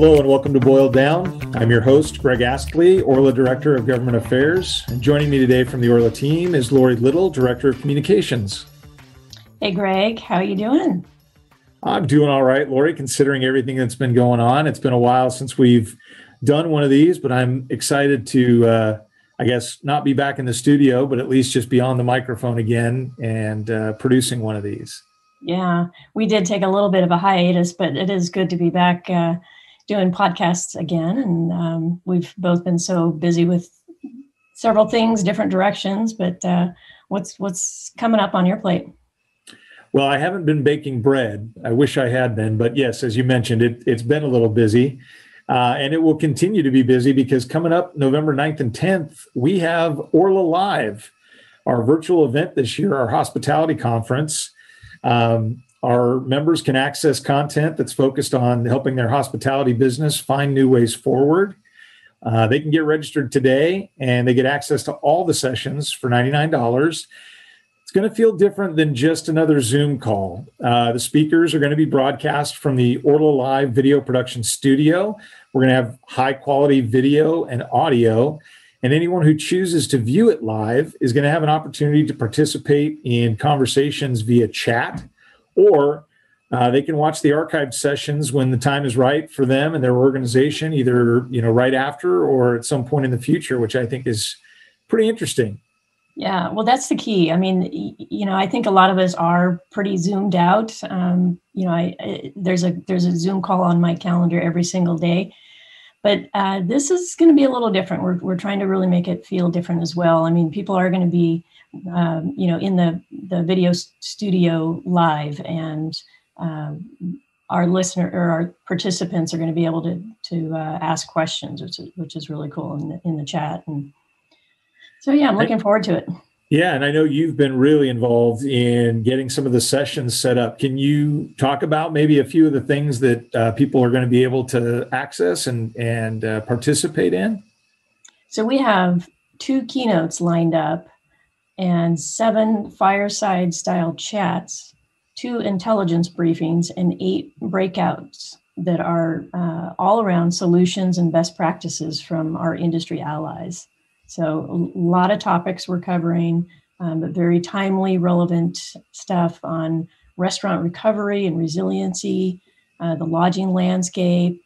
Hello and welcome to Boiled Down. I'm your host, Greg Astley, Orla Director of Government Affairs. And joining me today from the Orla team is Lori Little, Director of Communications. Hey, Greg, how are you doing? I'm doing all right, Lori, considering everything that's been going on. It's been a while since we've done one of these, but I'm excited to, not be back in the studio, but at least just be on the microphone again and producing one of these. Yeah, we did take a little bit of a hiatus, but it is good to be back doing podcasts again. And we've both been so busy with several things, different directions, but what's coming up on your plate? Well, I haven't been baking bread. I wish I had been, but yes, as you mentioned, it's been a little busy. And it will continue to be busy because coming up November 9th and 10th, we have Orla Live, our virtual event this year, our hospitality conference. Our members can access content that's focused on helping their hospitality business find new ways forward. They can get registered today and they get access to all the sessions for $99. It's going to feel different than just another Zoom call. The speakers are going to be broadcast from the Orla Live video production studio. We're going to have high quality video and audio, and anyone who chooses to view it live is going to have an opportunity to participate in conversations via chat, or they can watch the archived sessions when the time is right for them and their organization, either right after or at some point in the future, which I think is pretty interesting. Yeah, well, that's the key. I mean, I think a lot of us are pretty zoomed out. There's a Zoom call on my calendar every single day, but this is going to be a little different. We're trying to really make it feel different as well. I mean, people are going to be, in the video studio live, and our listener or our participants are going to be able to ask questions, which is really cool in the chat. And so, yeah, I'm looking forward to it. Yeah, and I know you've been really involved in getting some of the sessions set up. Can you talk about maybe a few of the things that people are going to be able to access and participate in? So we have 2 keynotes lined up and 7 fireside-style chats, 2 intelligence briefings, and 8 breakouts that are all around solutions and best practices from our industry allies. So a lot of topics we're covering, but very timely, relevant stuff on restaurant recovery and resiliency, the lodging landscape,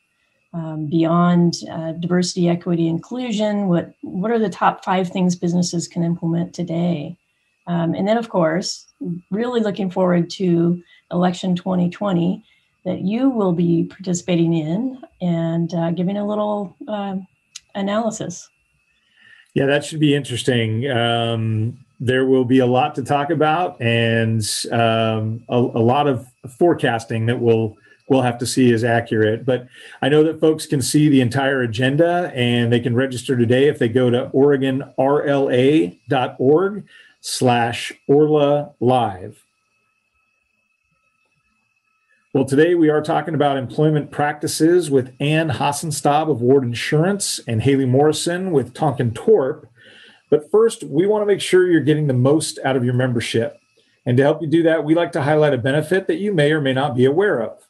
beyond diversity, equity, inclusion. What are the top 5 things businesses can implement today? And then, of course, really looking forward to election 2020 that you will be participating in and giving a little analysis. Yeah, that should be interesting. There will be a lot to talk about and a lot of forecasting that we'll have to see is accurate. But I know that folks can see the entire agenda and they can register today if they go to OregonRLA.org/Orla Live. Well, today we are talking about employment practices with Ann Hasenstab of Ward Insurance and Haley Morrison with Tonkon Torp. But first, we want to make sure you're getting the most out of your membership. And to help you do that, we like to highlight a benefit that you may or may not be aware of.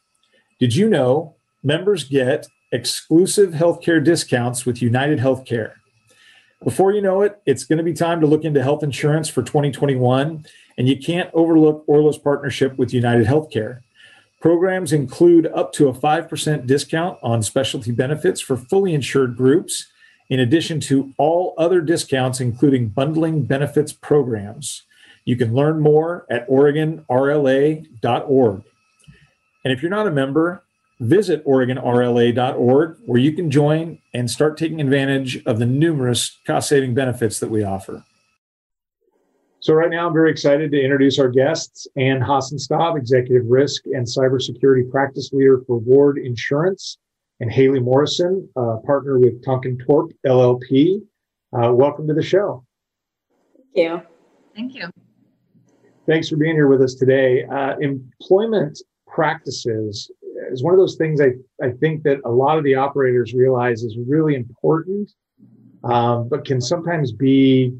Did you know members get exclusive healthcare discounts with United Healthcare? Before you know it, it's going to be time to look into health insurance for 2021, and you can't overlook Orla's partnership with United Healthcare. Programs include up to a 5% discount on specialty benefits for fully insured groups, in addition to all other discounts, including bundling benefits programs. You can learn more at OregonRLA.org. And if you're not a member, visit OregonRLA.org, where you can join and start taking advantage of the numerous cost-saving benefits that we offer. So right now, I'm very excited to introduce our guests, Ann Hasenstab, Executive Risk and Cybersecurity Practice Leader for Ward Insurance, and Haley Morrison, partner with Tonkon Torp, LLP. Welcome to the show. Thank you. Thank you. Thanks for being here with us today. Employment practices is one of those things I think that a lot of the operators realize is really important, but can sometimes be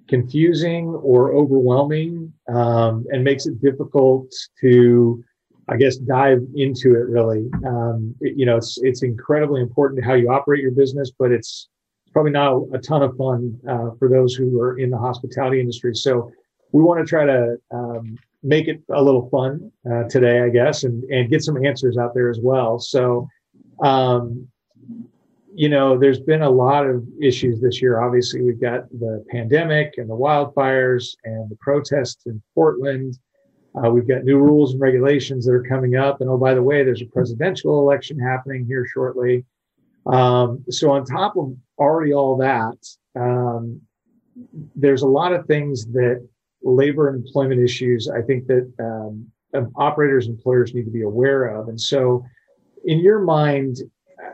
confusing or overwhelming, and makes it difficult to I guess, dive into it really. It's incredibly important to how you operate your business, but it's probably not a ton of fun for those who are in the hospitality industry. So we want to try to make it a little fun today, I guess, and get some answers out there as well. So, there's been a lot of issues this year. Obviously, we've got the pandemic and the wildfires and the protests in Portland. We've got new rules and regulations that are coming up. And oh, by the way, there's a presidential election happening here shortly. So on top of already all that, there's a lot of things that labor and employment issues, I think that operators and employers need to be aware of. And so in your mind,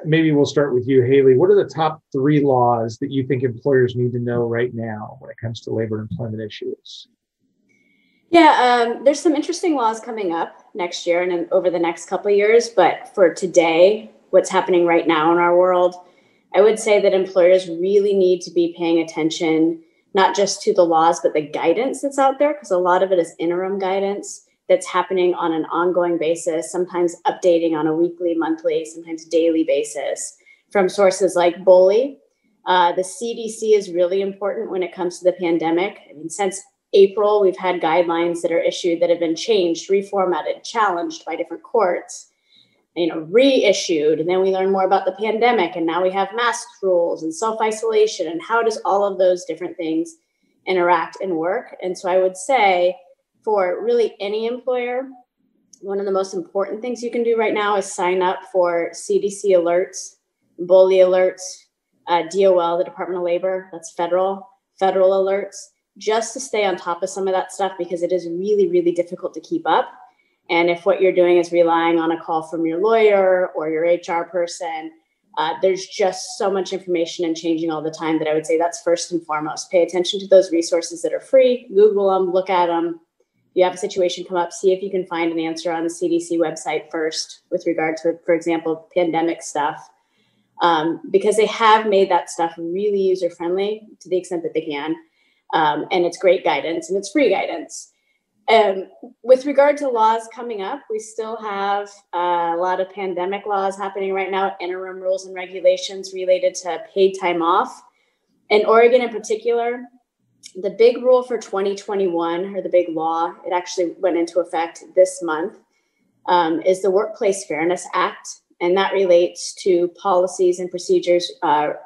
maybe we'll start with you, Haley. What are the top 3 laws that you think employers need to know right now when it comes to labor and employment issues? Yeah, there's some interesting laws coming up next year and over the next couple of years. But for today, what's happening right now in our world, I would say that employers really need to be paying attention, not just to the laws, but the guidance that's out there, because a lot of it is interim guidance that's happening on an ongoing basis, sometimes updating on a weekly, monthly, sometimes daily basis from sources like BOLI. The CDC is really important when it comes to the pandemic. I mean, since April, we've had guidelines that are issued that have been changed, reformatted, challenged by different courts, reissued. And then we learn more about the pandemic. And now we have mask rules and self-isolation. And how does all of those different things interact and work? And so I would say for really any employer, one of the most important things you can do right now is sign up for CDC alerts, BOLI alerts, DOL, the Department of Labor, that's federal alerts, just to stay on top of some of that stuff, because it is really, really difficult to keep up. And if what you're doing is relying on a call from your lawyer or your HR person, there's just so much information and changing all the time that I would say that's first and foremost. Pay attention to those resources that are free, Google them, look at them. If you have a situation come up, see if you can find an answer on the CDC website first with regard to, for example, pandemic stuff, because they have made that stuff really user-friendly to the extent that they can. And it's great guidance and it's free guidance. With regard to laws coming up, we still have a lot of pandemic laws happening right now, interim rules and regulations related to paid time off. In Oregon in particular, the big rule for 2021, or the big law, it actually went into effect this month, is the Workplace Fairness Act. And that relates to policies and procedures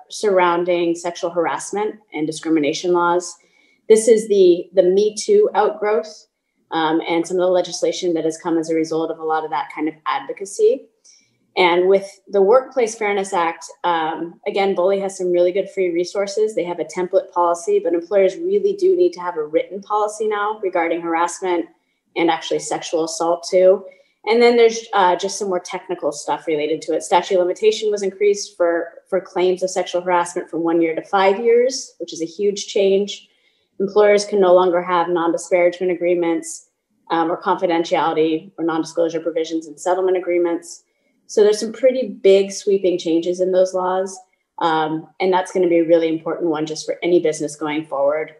surrounding sexual harassment and discrimination laws. This is the Me Too outgrowth and some of the legislation that has come as a result of a lot of that kind of advocacy. And with the Workplace Fairness Act, again, BOLI has some really good free resources. They have a template policy, but employers really do need to have a written policy now regarding harassment and actually sexual assault too. And then there's just some more technical stuff related to it. Statute of limitation was increased for claims of sexual harassment from 1 year to 5 years, which is a huge change. Employers can no longer have non-disparagement agreements or confidentiality or non-disclosure provisions in settlement agreements. So there's some pretty big sweeping changes in those laws. And that's going to be a really important one just for any business going forward.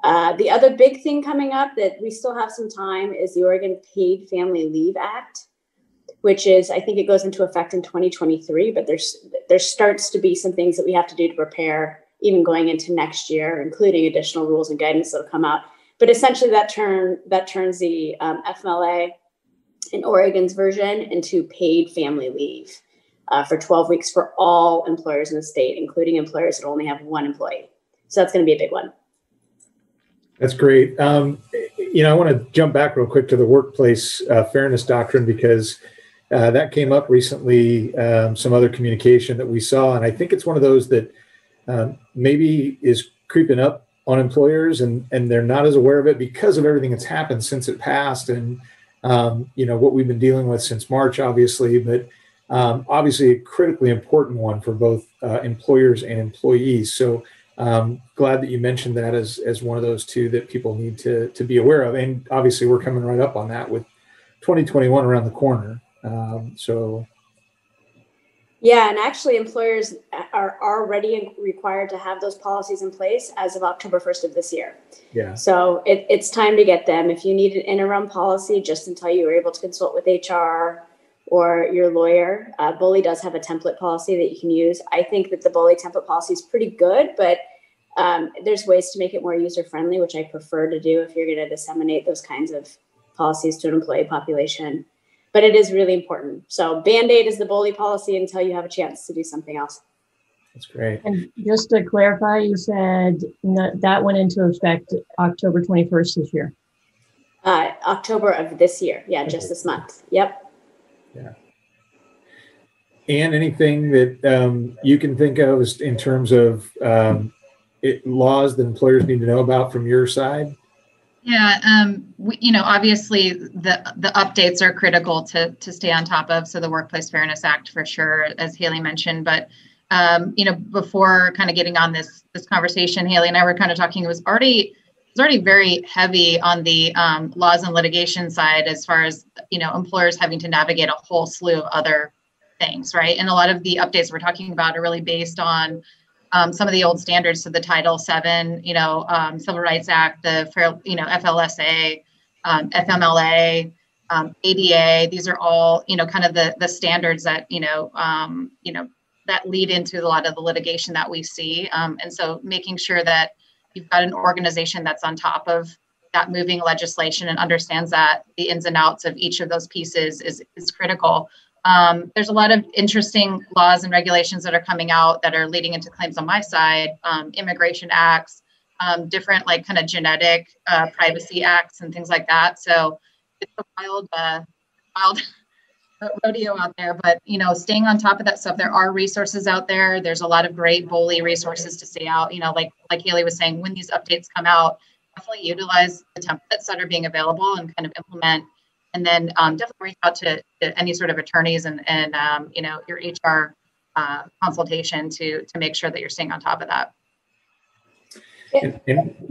The other big thing coming up that we still have some time is the Oregon Paid Family Leave Act, which is, I think it goes into effect in 2023, but there starts to be some things that we have to do to prepare even going into next year, including additional rules and guidance that will come out. But essentially that turns the FMLA in Oregon's version into paid family leave for 12 weeks for all employers in the state, including employers that only have one employee. So that's going to be a big one. That's great. I want to jump back real quick to the workplace fairness doctrine, because that came up recently, some other communication that we saw. And I think it's one of those that maybe is creeping up on employers, and they're not as aware of it because of everything that's happened since it passed, and what we've been dealing with since March, obviously, but obviously a critically important one for both employers and employees. So glad that you mentioned that as one of those two that people need to be aware of. And obviously we're coming right up on that with 2021 around the corner. Yeah, and actually employers are already required to have those policies in place as of October 1st of this year. Yeah. So it's time to get them. If you need an interim policy just until you are able to consult with HR or your lawyer, Bully does have a template policy that you can use. I think that the Bully template policy is pretty good, but there's ways to make it more user-friendly, which I prefer to do if you're going to disseminate those kinds of policies to an employee population. But it is really important. So Band-Aid is the Bully policy until you have a chance to do something else. That's great. And just to clarify, you said that went into effect October 21st this year. October of this year. Yeah, just this month. Yep. Yeah. And anything that you can think of in terms of laws that employers need to know about from your side? Yeah, obviously the updates are critical to stay on top of. So the Workplace Fairness Act for sure, as Haley mentioned. But before kind of getting on this conversation, Haley and I were kind of talking. It was already very heavy on the laws and litigation side, as far as employers having to navigate a whole slew of other things, right? And a lot of the updates we're talking about are really based on some of the old standards, so the Title VII, Civil Rights Act, the FLSA, FMLA, ADA. These are all, kind of the standards that, that lead into a lot of the litigation that we see. And so making sure that you've got an organization that's on top of that moving legislation and understands that the ins and outs of each of those pieces is critical. There's a lot of interesting laws and regulations that are coming out that are leading into claims on my side, immigration acts, different like kind of genetic privacy acts and things like that. So it's a wild rodeo out there, but staying on top of that stuff. There are resources out there. There's a lot of great Bully resources to stay out. Like Haley was saying, when these updates come out, definitely utilize the templates that are being available and kind of implement. And then definitely reach out to any sort of attorneys and your HR consultation to make sure that you're staying on top of that. And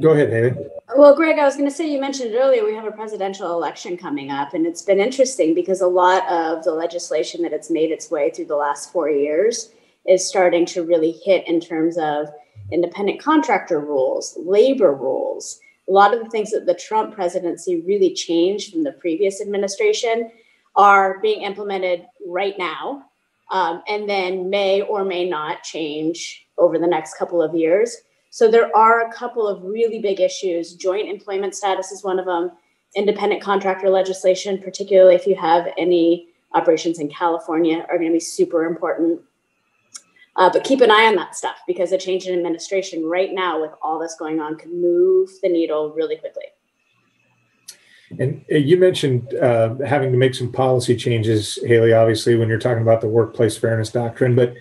go ahead, Haley. Well, Greg, I was going to say, you mentioned earlier, we have a presidential election coming up, and it's been interesting because a lot of the legislation that it's made its way through the last 4 years is starting to really hit in terms of independent contractor rules, labor rules. A lot of the things that the Trump presidency really changed from the previous administration are being implemented right now, and then may or may not change over the next couple of years. So there are a couple of really big issues. Joint employment status is one of them. Independent contractor legislation, particularly if you have any operations in California, are going to be super important. But keep an eye on that stuff, because a change in administration right now with all this going on could move the needle really quickly. And you mentioned having to make some policy changes, Haley, obviously, when you're talking about the workplace fairness doctrine. But,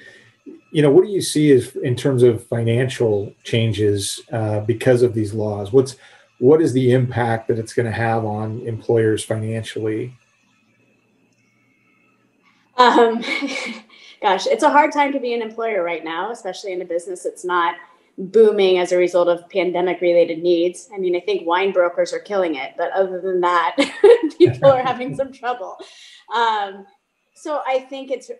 what do you see as in terms of financial changes because of these laws? What is the impact that it's going to have on employers financially? Gosh, it's a hard time to be an employer right now, especially in a business that's not booming as a result of pandemic-related needs. I mean, I think wine brokers are killing it, but other than that, people are having some trouble. So I think it's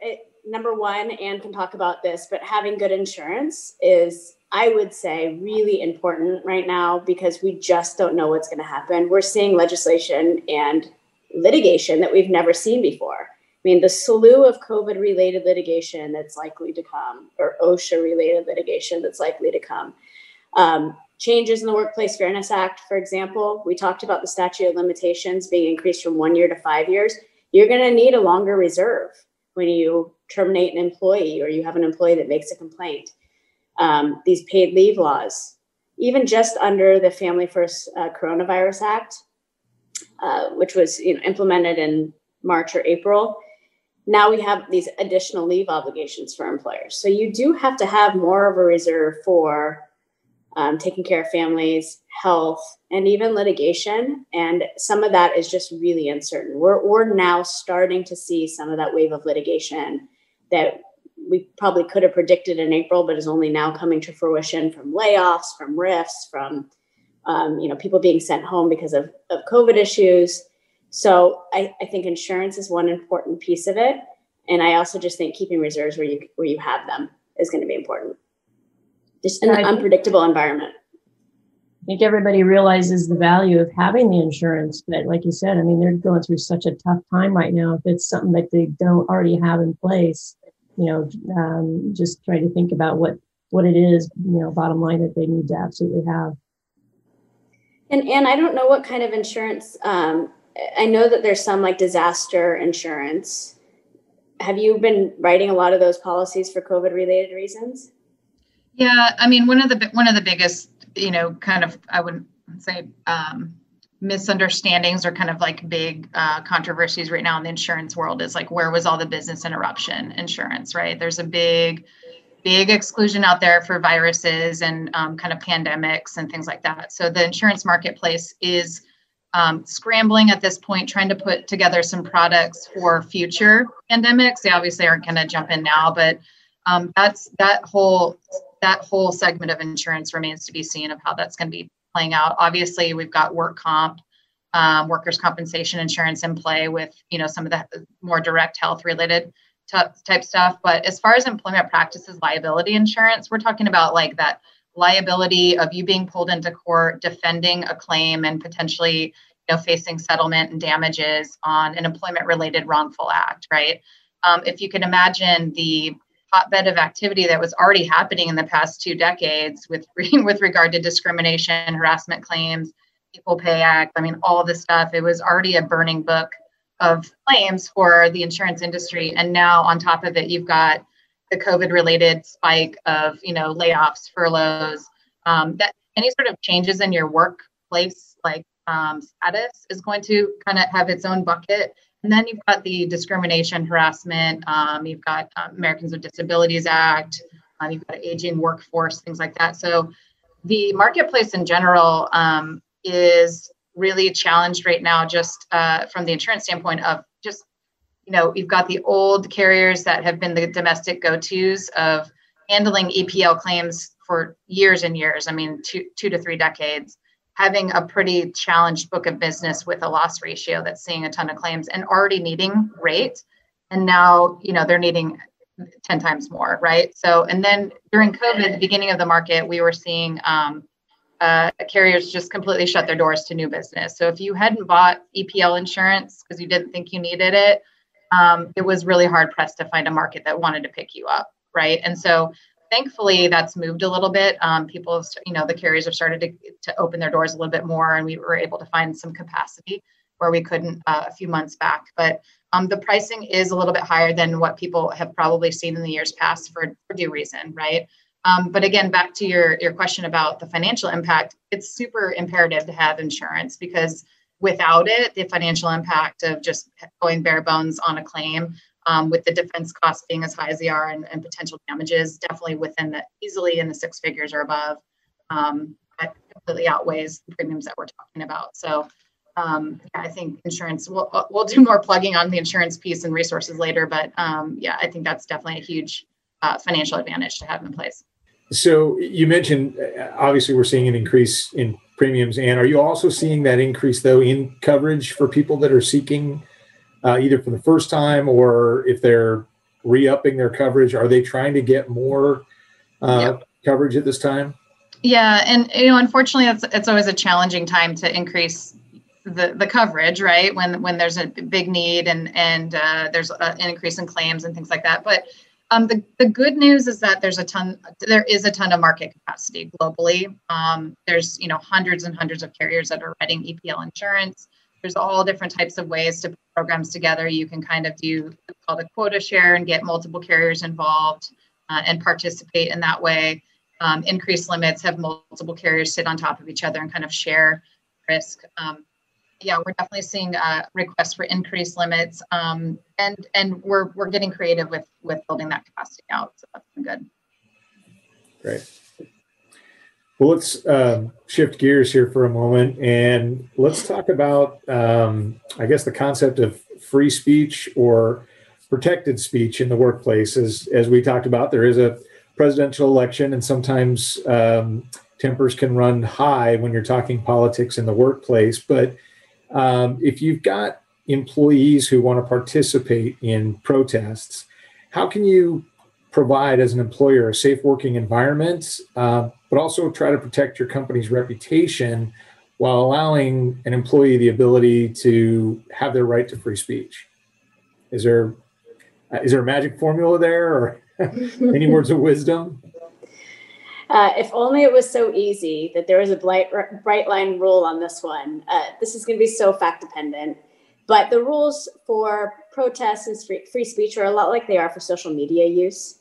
number one, Anne can talk about this, but having good insurance is, I would say, really important right now, because we just don't know what's going to happen. We're seeing legislation and litigation that we've never seen before. I mean, the slew of COVID-related litigation that's likely to come, or OSHA-related litigation that's likely to come. Changes in the Workplace Fairness Act, for example, we talked about the statute of limitations being increased from 1 year to 5 years. You're going to need a longer reserve when you terminate an employee or you have an employee that makes a complaint. These paid leave laws, even just under the Family First Coronavirus Act, which was implemented in March or April. Now we have these additional leave obligations for employers. So you do have to have more of a reserve for taking care of families, health, and even litigation. And some of that is just really uncertain. We're now starting to see some of that wave of litigation that we probably could have predicted in April, but is only now coming to fruition from layoffs, from rifts, from people being sent home because of COVID issues. So I think insurance is one important piece of it. And I also just think keeping reserves where you have them is going to be important. Just an unpredictable environment. I think everybody realizes the value of having the insurance, but like you said, I mean, they're going through such a tough time right now. If it's something that they don't already have in place, just try to think about what it is, bottom line that they need to absolutely have. And I don't know what kind of insurance. I know that there's some like disaster insurance. Have you been writing a lot of those policies for COVID related reasons? Yeah, I mean, one of the biggest, kind of, I would say, misunderstandings or kind of like big controversies right now in the insurance world is like, where was all the business interruption insurance, right? There's a big exclusion out there for viruses and kind of pandemics and things like that. So the insurance marketplace is scrambling at this point, trying to put together some products for future pandemics. They obviously aren't going to jump in now, but that whole segment of insurance remains to be seen of how that's going to be playing out. Obviously, we've got work comp, workers' compensation insurance in play with, some of the more direct health related type stuff. But as far as employment practices liability insurance, we're talking about like that liability of you being pulled into court, defending a claim and potentially, facing settlement and damages on an employment related wrongful act, right? If you can imagine the hotbed of activity that was already happening in the past 2 decades with regard to discrimination, harassment claims, Equal Pay Act, I mean, all this stuff, it was already a burning book of claims for the insurance industry. And now on top of it, you've got the COVID related spike of, layoffs, furloughs, that any sort of changes in your workplace, like status is going to kind of have its own bucket. And then you've got the discrimination, harassment, you've got Americans with Disabilities Act, you've got aging workforce, things like that. So the marketplace in general is really challenged right now, just from the insurance standpoint of just, you've got the old carriers that have been the domestic go-tos of handling EPL claims for years and years. I mean, two to 3 decades, having a pretty challenged book of business with a loss ratio that's seeing a ton of claims and already needing rate. And now, they're needing 10 times more, right? So, and then during COVID, the beginning of the market, we were seeing carriers just completely shut their doors to new business. So if you hadn't bought EPL insurance because you didn't think you needed it, it was really hard pressed to find a market that wanted to pick you up, right? And so thankfully that's moved a little bit. People, the carriers have started to open their doors a little bit more, and we were able to find some capacity where we couldn't a few months back. But the pricing is a little bit higher than what people have probably seen in the years past for due reason, right? But again, back to your question about the financial impact, it's super imperative to have insurance, because without it, the financial impact of just going bare bones on a claim, with the defense costs being as high as they are and potential damages definitely easily in the 6 figures or above, that completely outweighs the premiums that we're talking about. So I think insurance, we'll do more plugging on the insurance piece and resources later, but I think that's definitely a huge financial advantage to have in place. So you mentioned, obviously we're seeing an increase in premiums, and are you also seeing that increase though in coverage for people that are seeking either for the first time, or if they're re-upping their coverage, are they trying to get more coverage at this time? Yeah. And, unfortunately it's always a challenging time to increase the coverage, right? When there's a big need and there's an increase in claims and things like that. But the good news is that there is a ton of market capacity globally. There's, hundreds and hundreds of carriers that are writing EPL insurance. There's all different types of ways to put programs together. You can kind of do what's called a quota share and get multiple carriers involved and participate in that way. Increase limits, have multiple carriers sit on top of each other and kind of share risk. We're definitely seeing requests for increased limits, and we're getting creative with building that capacity out. So that's been good. Great. Well, let's shift gears here for a moment, and let's talk about, I guess, the concept of free speech or protected speech in the workplace. As we talked about, there is a presidential election, and sometimes tempers can run high when you're talking politics in the workplace. But if you've got employees who want to participate in protests, how can you provide as an employer a safe working environment, but also try to protect your company's reputation while allowing an employee the ability to have their right to free speech? Is there a magic formula there, or any words of wisdom? If only it was so easy that there was a bright line rule on this one. This is going to be so fact dependent, but the rules for protests and free speech are a lot like they are for social media use.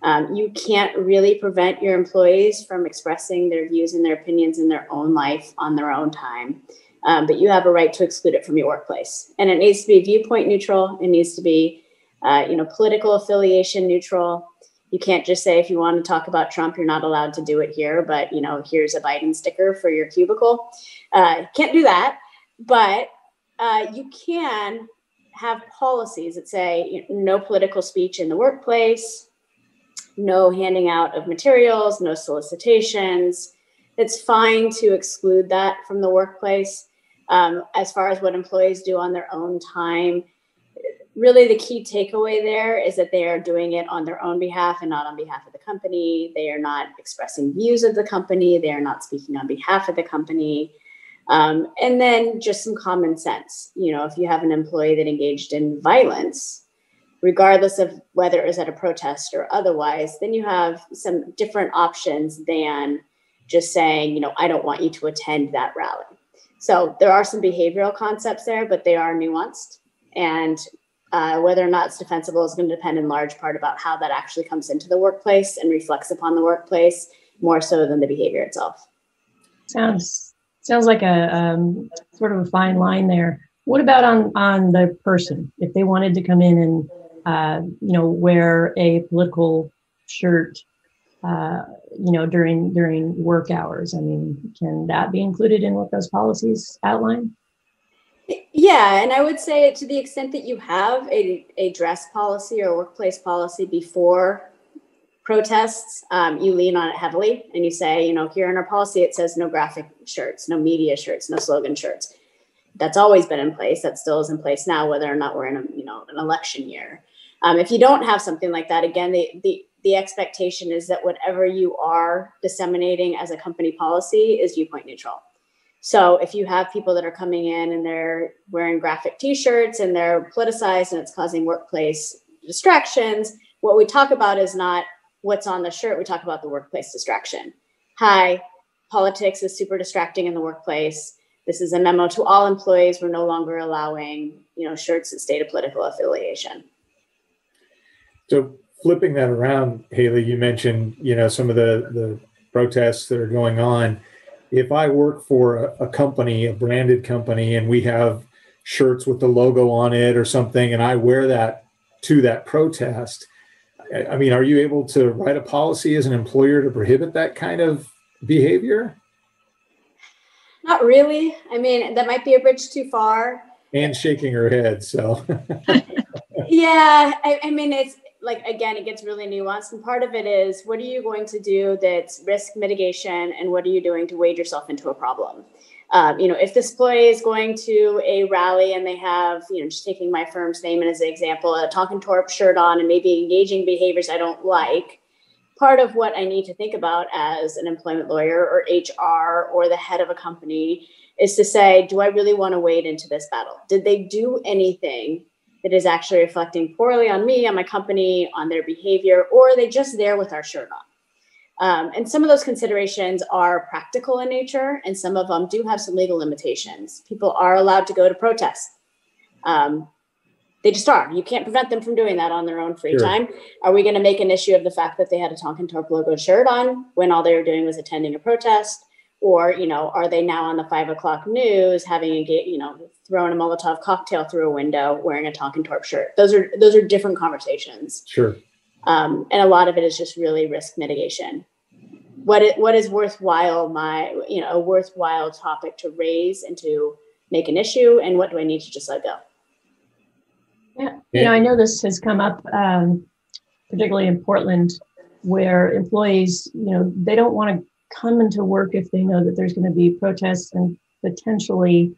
You can't really prevent your employees from expressing their views and their opinions in their own life on their own time, but you have a right to exclude it from your workplace. And it needs to be viewpoint neutral. It needs to be, political affiliation neutral. You can't just say, if you want to talk about Trump, you're not allowed to do it here, but, here's a Biden sticker for your cubicle. Can't do that, but you can have policies that say no political speech in the workplace, no handing out of materials, no solicitations. It's fine to exclude that from the workplace. As far as what employees do on their own time, really the key takeaway there is that they are doing it on their own behalf and not on behalf of the company. They are not expressing views of the company. They are not speaking on behalf of the company. And then just some common sense. If you have an employee that engaged in violence, regardless of whether it was at a protest or otherwise, then you have some different options than just saying, I don't want you to attend that rally. So there are some behavioral concepts there, but they are nuanced. And whether or not it's defensible is going to depend in large part about how that actually comes into the workplace and reflects upon the workplace more so than the behavior itself. Sounds like a sort of a fine line there. What about on the person? If they wanted to come in and wear a political shirt, during work hours, can that be included in what those policies outline? Yeah, and I would say to the extent that you have a dress policy or workplace policy before protests, you lean on it heavily and you say, here in our policy, it says no graphic shirts, no media shirts, no slogan shirts. That's always been in place. That still is in place now, whether or not we're in an election year. If you don't have something like that, again, the expectation is that whatever you are disseminating as a company policy is viewpoint neutral. So if you have people that are coming in and they're wearing graphic T-shirts and they're politicized and it's causing workplace distractions, what we talk about is not what's on the shirt. We talk about the workplace distraction. Hi, politics is super distracting in the workplace. This is a memo to all employees. We're no longer allowing, shirts that state a political affiliation. So flipping that around, Haley, you mentioned, some of the protests that are going on. If I work for a company, a branded company, and we have shirts with the logo on it or something, and I wear that to that protest, are you able to write a policy as an employer to prohibit that kind of behavior? Not really. That might be a bridge too far. And shaking her head, so. Yeah, it's like, again, it gets really nuanced. And part of it is, what are you going to do that's risk mitigation, and what are you doing to wade yourself into a problem? If this employee is going to a rally and they have, just taking my firm's name as an example, a Tonkon Torp shirt on and maybe engaging behaviors I don't like, part of what I need to think about as an employment lawyer or HR or the head of a company is to say, do I really want to wade into this battle? Did they do anything that is actually reflecting poorly on me, on my company, on their behavior, or are they just there with our shirt on? And some of those considerations are practical in nature, and some of them do have some legal limitations. People are allowed to go to protests. They just are. You can't prevent them from doing that on their own free time. Are we going to make an issue of the fact that they had a Tonkon Torp logo shirt on when all they were doing was attending a protest? Or, are they now on the 5 o'clock news having throwing a Molotov cocktail through a window wearing a Tonkon Torp shirt? Those are different conversations. Sure. And a lot of it is just really risk mitigation. What is worthwhile a worthwhile topic to raise and to make an issue, and what do I need to just let go? Yeah. I know this has come up, particularly in Portland, where employees, they don't want to come into work if they know that there's going to be protests and potentially,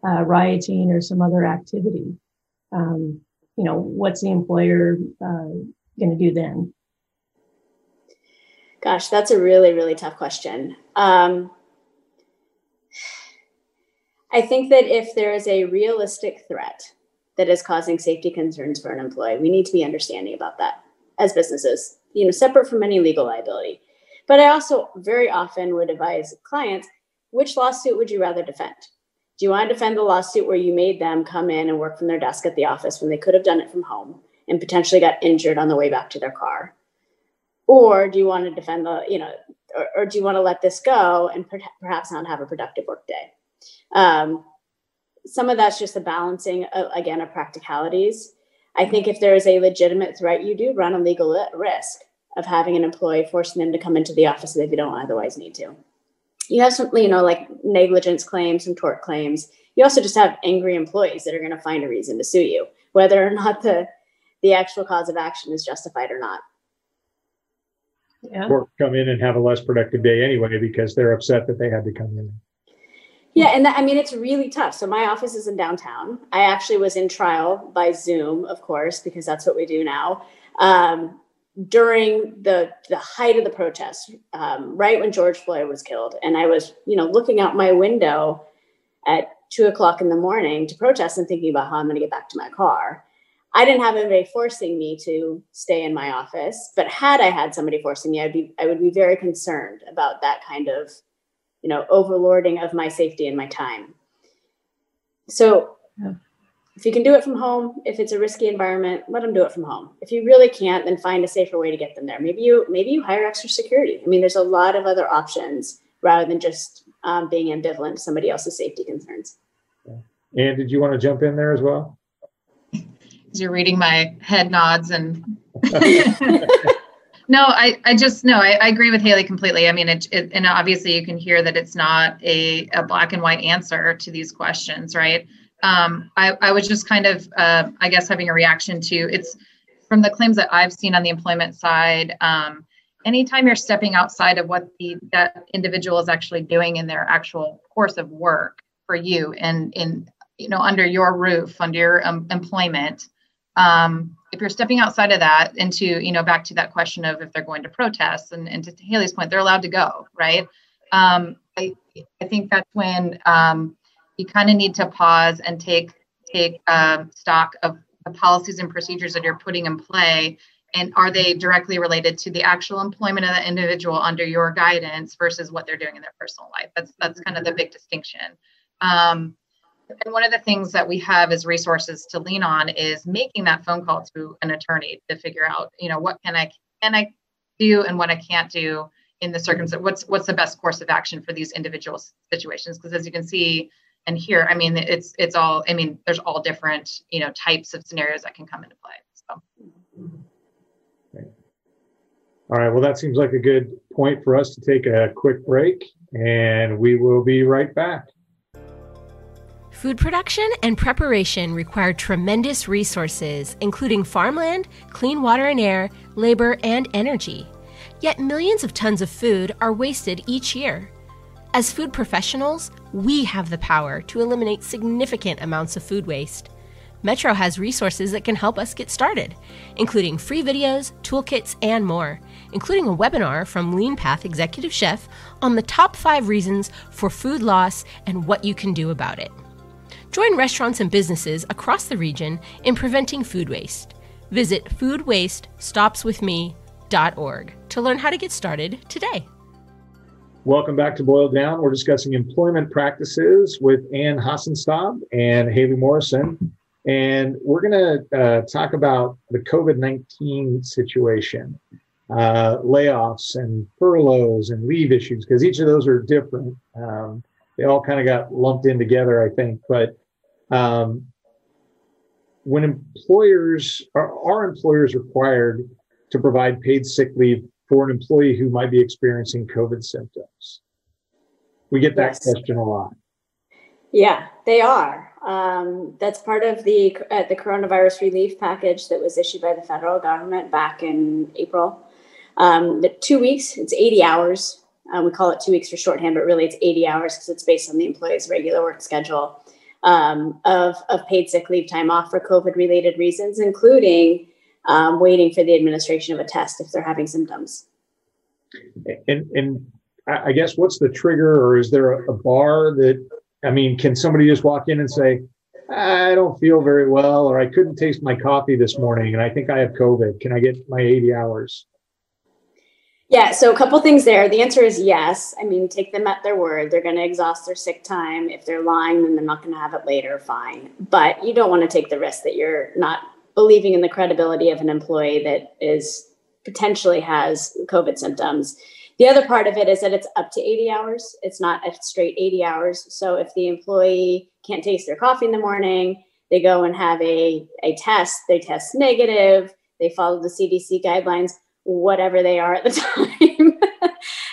rioting or some other activity. What's the employer going to do then? Gosh, that's a really, really tough question. I think that if there is a realistic threat that is causing safety concerns for an employee, we need to be understanding about that as businesses, separate from any legal liability. But I also very often would advise clients, which lawsuit would you rather defend? Do you want to defend the lawsuit where you made them come in and work from their desk at the office when they could have done it from home and potentially got injured on the way back to their car? Or do you want to defend or do you want to let this go and perhaps not have a productive work day? Some of that's just a balancing, of practicalities. I think if there is a legitimate threat, you do run a legal risk of having an employee forcing them to come into the office if they don't otherwise need to. You have some, like negligence claims, some tort claims. You also just have angry employees that are going to find a reason to sue you, whether or not the actual cause of action is justified or not. Yeah. Or come in and have a less productive day anyway because they're upset that they had to come in. Yeah, and it's really tough. So my office is in downtown. I actually was in trial by Zoom, of course, because that's what we do now. During the height of the protest, right when George Floyd was killed, and I was, looking out my window at 2:00 in the morning to protest and thinking about how I'm going to get back to my car. I didn't have anybody forcing me to stay in my office, but had I had somebody forcing me, I would be very concerned about that kind of, overlording of my safety and my time. So if you can do it from home, if it's a risky environment, let them do it from home. If you really can't, then find a safer way to get them there. Maybe you hire extra security. There's a lot of other options rather than just being ambivalent to somebody else's safety concerns. And did you want to jump in there as well? You're reading my head nods and no, I agree with Haley completely. And obviously you can hear that it's not a black and white answer to these questions, right? I was just kind of, having a reaction to it's from the claims that I've seen on the employment side. Anytime you're stepping outside of what that individual is actually doing in their actual course of work for you and under your roof, under your employment, if you're stepping outside of that into, back to that question of if they're going to protest and to Haley's point, they're allowed to go, right? I think that's when you kind of need to pause and take stock of the policies and procedures that you're putting in play. And are they directly related to the actual employment of the individual under your guidance versus what they're doing in their personal life? That's kind of the big distinction. And one of the things that we have as resources to lean on is making that phone call to an attorney to figure out, what can I do and what I can't do in the circumstance. What's the best course of action for these individual situations? Because as you can see and hear, it's all. There's all different, types of scenarios that can come into play. So. Okay. All right. Well, that seems like a good point for us to take a quick break, and we will be right back. Food production and preparation require tremendous resources, including farmland, clean water and air, labor, and energy. Yet millions of tons of food are wasted each year. As food professionals, we have the power to eliminate significant amounts of food waste. Metro has resources that can help us get started, including free videos, toolkits, and more, including a webinar from Lean Path Executive Chef on the top 5 reasons for food loss and what you can do about it. Join restaurants and businesses across the region in preventing food waste. Visit foodwastestopswithme.org to learn how to get started today. Welcome back to Boiled Down. We're discussing employment practices with Ann Hasenstab and Haley Morrison. And we're going to talk about the COVID-19 situation, layoffs and furloughs and leave issues, because each of those are different. They all kind of got lumped in together, I think. But when employers are employers required to provide paid sick leave for an employee who might be experiencing COVID symptoms? We get that question a lot. Yeah, they are. That's part of the coronavirus relief package that was issued by the federal government back in April. The 2 weeks, it's 80 hours. We call it 2 weeks for shorthand, but really it's 80 hours because it's based on the employee's regular work schedule. of paid sick leave time off for COVID-related reasons, including waiting for the administration of a test if they're having symptoms. And I guess what's the trigger, or is there a bar that, I mean, can somebody just walk in and say, I don't feel very well, or I couldn't taste my coffee this morning and I think I have COVID. Can I get my 80 hours? Yeah, so a couple things there. The answer is yes. I mean, take them at their word. They're going to exhaust their sick time. If they're lying, then they're not going to have it later, fine. But you don't want to take the risk that you're not believing in the credibility of an employee that is potentially has COVID symptoms. The other part of it is that it's up to 80 hours. It's not a straight 80 hours. So if the employee can't taste their coffee in the morning, they go and have a test, they test negative, they follow the CDC guidelines, whatever they are at the time,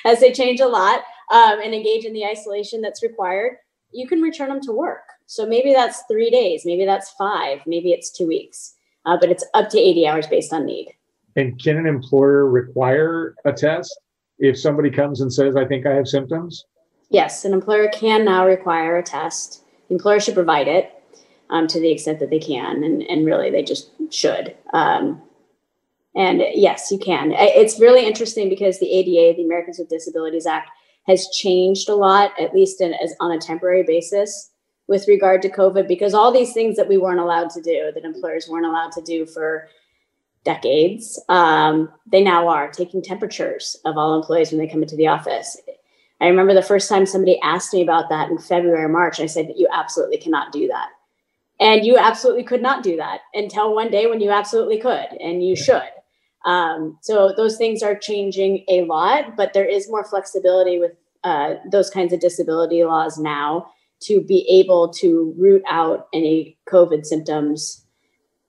as they change a lot, and engage in the isolation that's required, you can return them to work. So maybe that's 3 days, maybe that's 5, maybe it's 2 weeks, but it's up to 80 hours based on need. And can an employer require a test if somebody comes and says, I think I have symptoms? Yes, an employer can now require a test. The employer should provide it to the extent that they can, and really they just should. And yes, you can. It's really interesting because the ADA, the Americans with Disabilities Act, has changed a lot, at least as on a temporary basis with regard to COVID, because all these things that we weren't allowed to do, that employers weren't allowed to do for decades, they now are taking temperatures of all employees when they come into the office. I remember the first time somebody asked me about that in February or March, I said that you absolutely cannot do that. And you absolutely could not do that until one day when you absolutely could, and you should. So those things are changing a lot, but there is more flexibility with those kinds of disability laws now to be able to root out any COVID symptoms,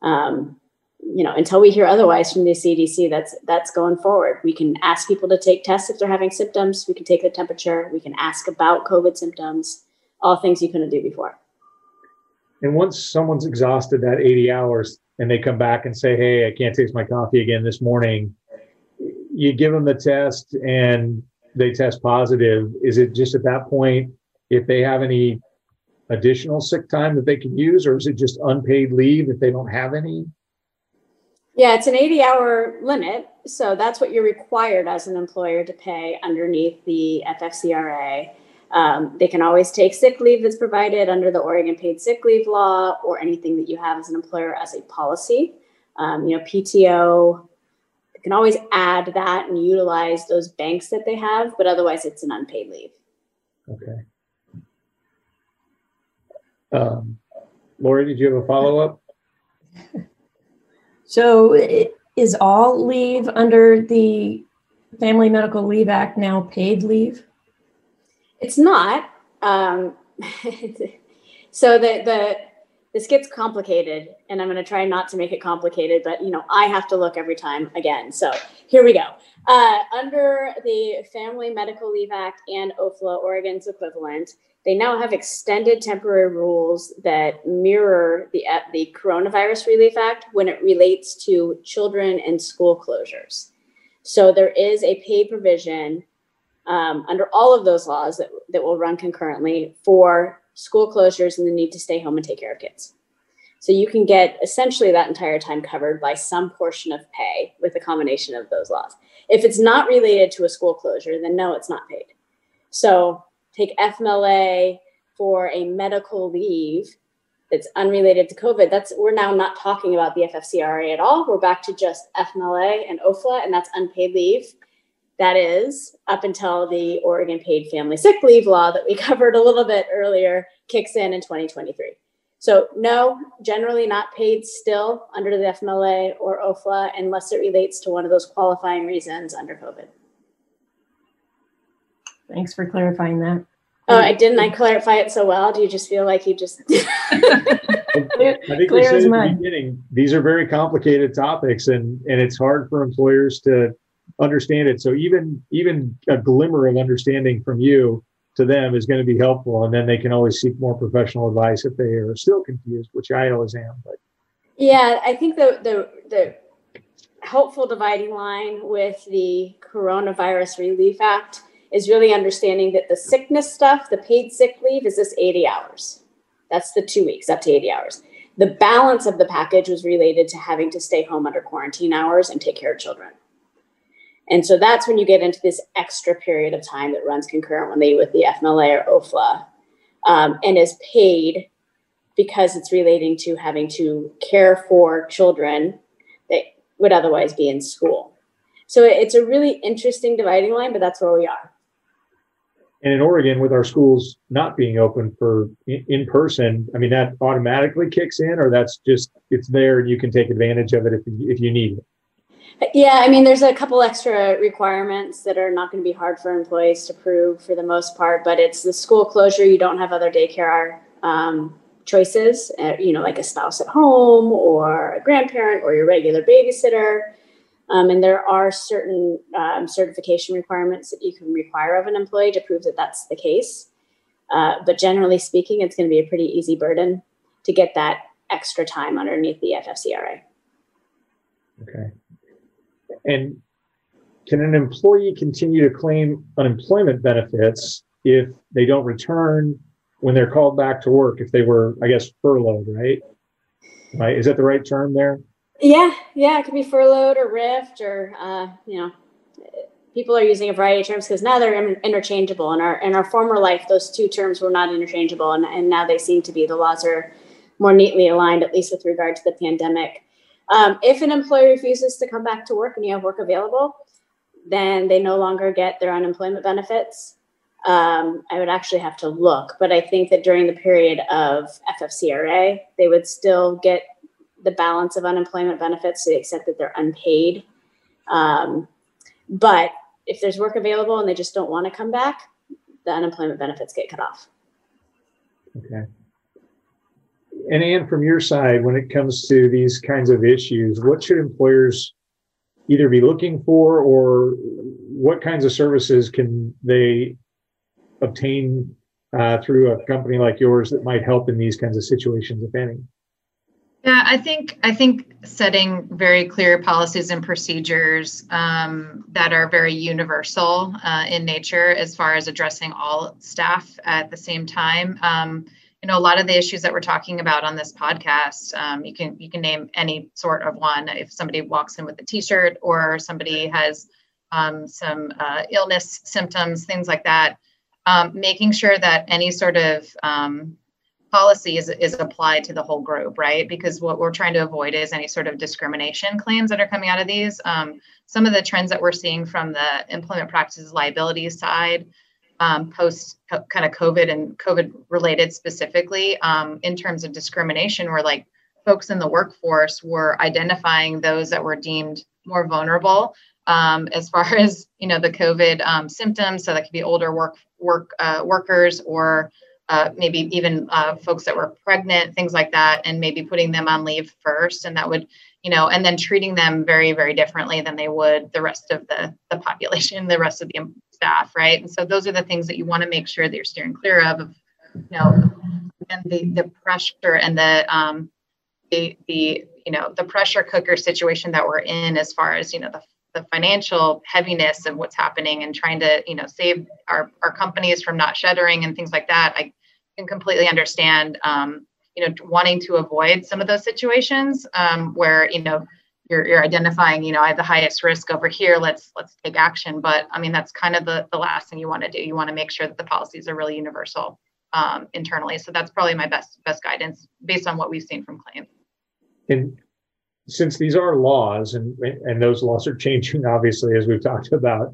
until we hear otherwise from the CDC. That's going forward. We can ask people to take tests if they're having symptoms. We can take the temperature. We can ask about COVID symptoms, all things you couldn't do before. And once someone's exhausted that 80 hours and they come back and say, hey, I can't taste my coffee again this morning, you give them the test and they test positive. Is it just at that point, if they have any additional sick time that they can use, or is it just unpaid leave if they don't have any? Yeah, it's an 80-hour limit. So that's what you're required as an employer to pay underneath the FFCRA. They can always take sick leave that's provided under the Oregon paid sick leave law, or anything that you have as an employer as a policy. PTO, you can always add that and utilize those banks that they have, but otherwise it's an unpaid leave. Okay. Lori, did you have a follow-up? So is all leave under the Family Medical Leave Act now paid leave? It's not. So this gets complicated, and I'm going to try not to make it complicated, but I have to look every time again. So here we go. Under the Family Medical Leave Act and OFLA, Oregon's equivalent, they now have extended temporary rules that mirror the Coronavirus Relief Act when it relates to children and school closures. So there is a paid provision under all of those laws that will run concurrently for school closures and the need to stay home and take care of kids. So you can get essentially that entire time covered by some portion of pay with a combination of those laws. If it's not related to a school closure, then no, it's not paid. So take FMLA for a medical leave that's unrelated to COVID. We're now not talking about the FFCRA at all. We're back to just FMLA and OFLA, and that's unpaid leave. That is up until the Oregon paid family sick leave law that we covered a little bit earlier kicks in 2023. So no, generally not paid still under the FMLA or OFLA unless it relates to one of those qualifying reasons under COVID. Thanks for clarifying that. Oh, I clarify it so well? Do you just feel like you just... I think we said at the beginning, these are very complicated topics, and it's hard for employers to understand it. So even a glimmer of understanding from you to them is going to be helpful, and then they can always seek more professional advice if they are still confused, which I always am. But yeah, I think the helpful dividing line with the Coronavirus Relief Act is really understanding that the sickness stuff, the paid sick leave, is this 80 hours. That's the 2 weeks, up to 80 hours. The balance of the package was related to having to stay home under quarantine hours and take care of children. And so that's when you get into this extra period of time that runs concurrently with the FMLA or OFLA, and is paid because it's relating to having to care for children that would otherwise be in school. So it's a really interesting dividing line, but that's where we are. And in Oregon, with our schools not being open for in person, I mean, that automatically kicks in, or that's just, it's there and you can take advantage of it if you need it? Yeah, I mean, there's a couple extra requirements that are not going to be hard for employees to prove for the most part, but it's the school closure. You don't have other daycare choices, like a spouse at home or a grandparent or your regular babysitter. And there are certain certification requirements that you can require of an employee to prove that that's the case. But generally speaking, it's going to be a pretty easy burden to get that extra time underneath the FFCRA. Okay. And can an employee continue to claim unemployment benefits if they don't return when they're called back to work, if they were, I guess, furloughed, right? Is that the right term there? Yeah, it could be furloughed or RIFT or, people are using a variety of terms because now they're interchangeable. In our former life, those two terms were not interchangeable, and now they seem to be. The laws are more neatly aligned, at least with regard to the pandemic. If an employee refuses to come back to work and you have work available, then they no longer get their unemployment benefits. I would actually have to look, but I think that during the period of FFCRA, they would still get the balance of unemployment benefits to the extent that they're unpaid. But if there's work available and they just don't want to come back, the unemployment benefits get cut off. Okay. And Ann, from your side, when it comes to these kinds of issues, what should employers either be looking for, or what kinds of services can they obtain through a company like yours that might help in these kinds of situations, if any? Yeah, I think setting very clear policies and procedures that are very universal in nature, as far as addressing all staff at the same time. A lot of the issues that we're talking about on this podcast, you can name any sort of one. If somebody walks in with a T-shirt, or somebody has some illness symptoms, things like that, making sure that any sort of policy is applied to the whole group, right? Because what we're trying to avoid is any sort of discrimination claims that are coming out of these. Some of the trends that we're seeing from the employment practices liability side, post kind of COVID and COVID related specifically, in terms of discrimination, where like folks in the workforce were identifying those that were deemed more vulnerable as far as, the COVID symptoms. So that could be older workers, or maybe even folks that were pregnant, things like that, and maybe putting them on leave first. And that would, and then treating them very, very differently than they would the rest of the population, the rest of the staff, right? And so those are the things that you want to make sure that you're steering clear of, and the pressure and the pressure cooker situation that we're in, as far as, the financial heaviness of what's happening, and trying to, save our companies from not shuttering and things like that. I can completely understand, wanting to avoid some of those situations where, you're identifying, I have the highest risk over here. Let's take action. But I mean, that's kind of the last thing you want to do. You want to make sure that the policies are really universal internally. So that's probably my best guidance based on what we've seen from claims. And since these are laws, and those laws are changing, obviously, as we've talked about,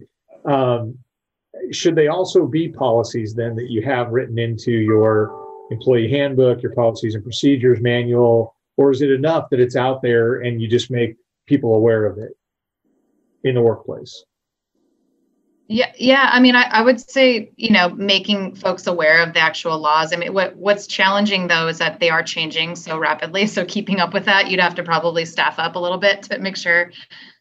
should they also be policies then that you have written into your employee handbook, your policies and procedures manual, or is it enough that it's out there and you just make people aware of it in the workplace? Yeah. I mean, I would say, making folks aware of the actual laws. I mean, what's challenging though is that they are changing so rapidly. So keeping up with that, you'd have to probably staff up a little bit to make sure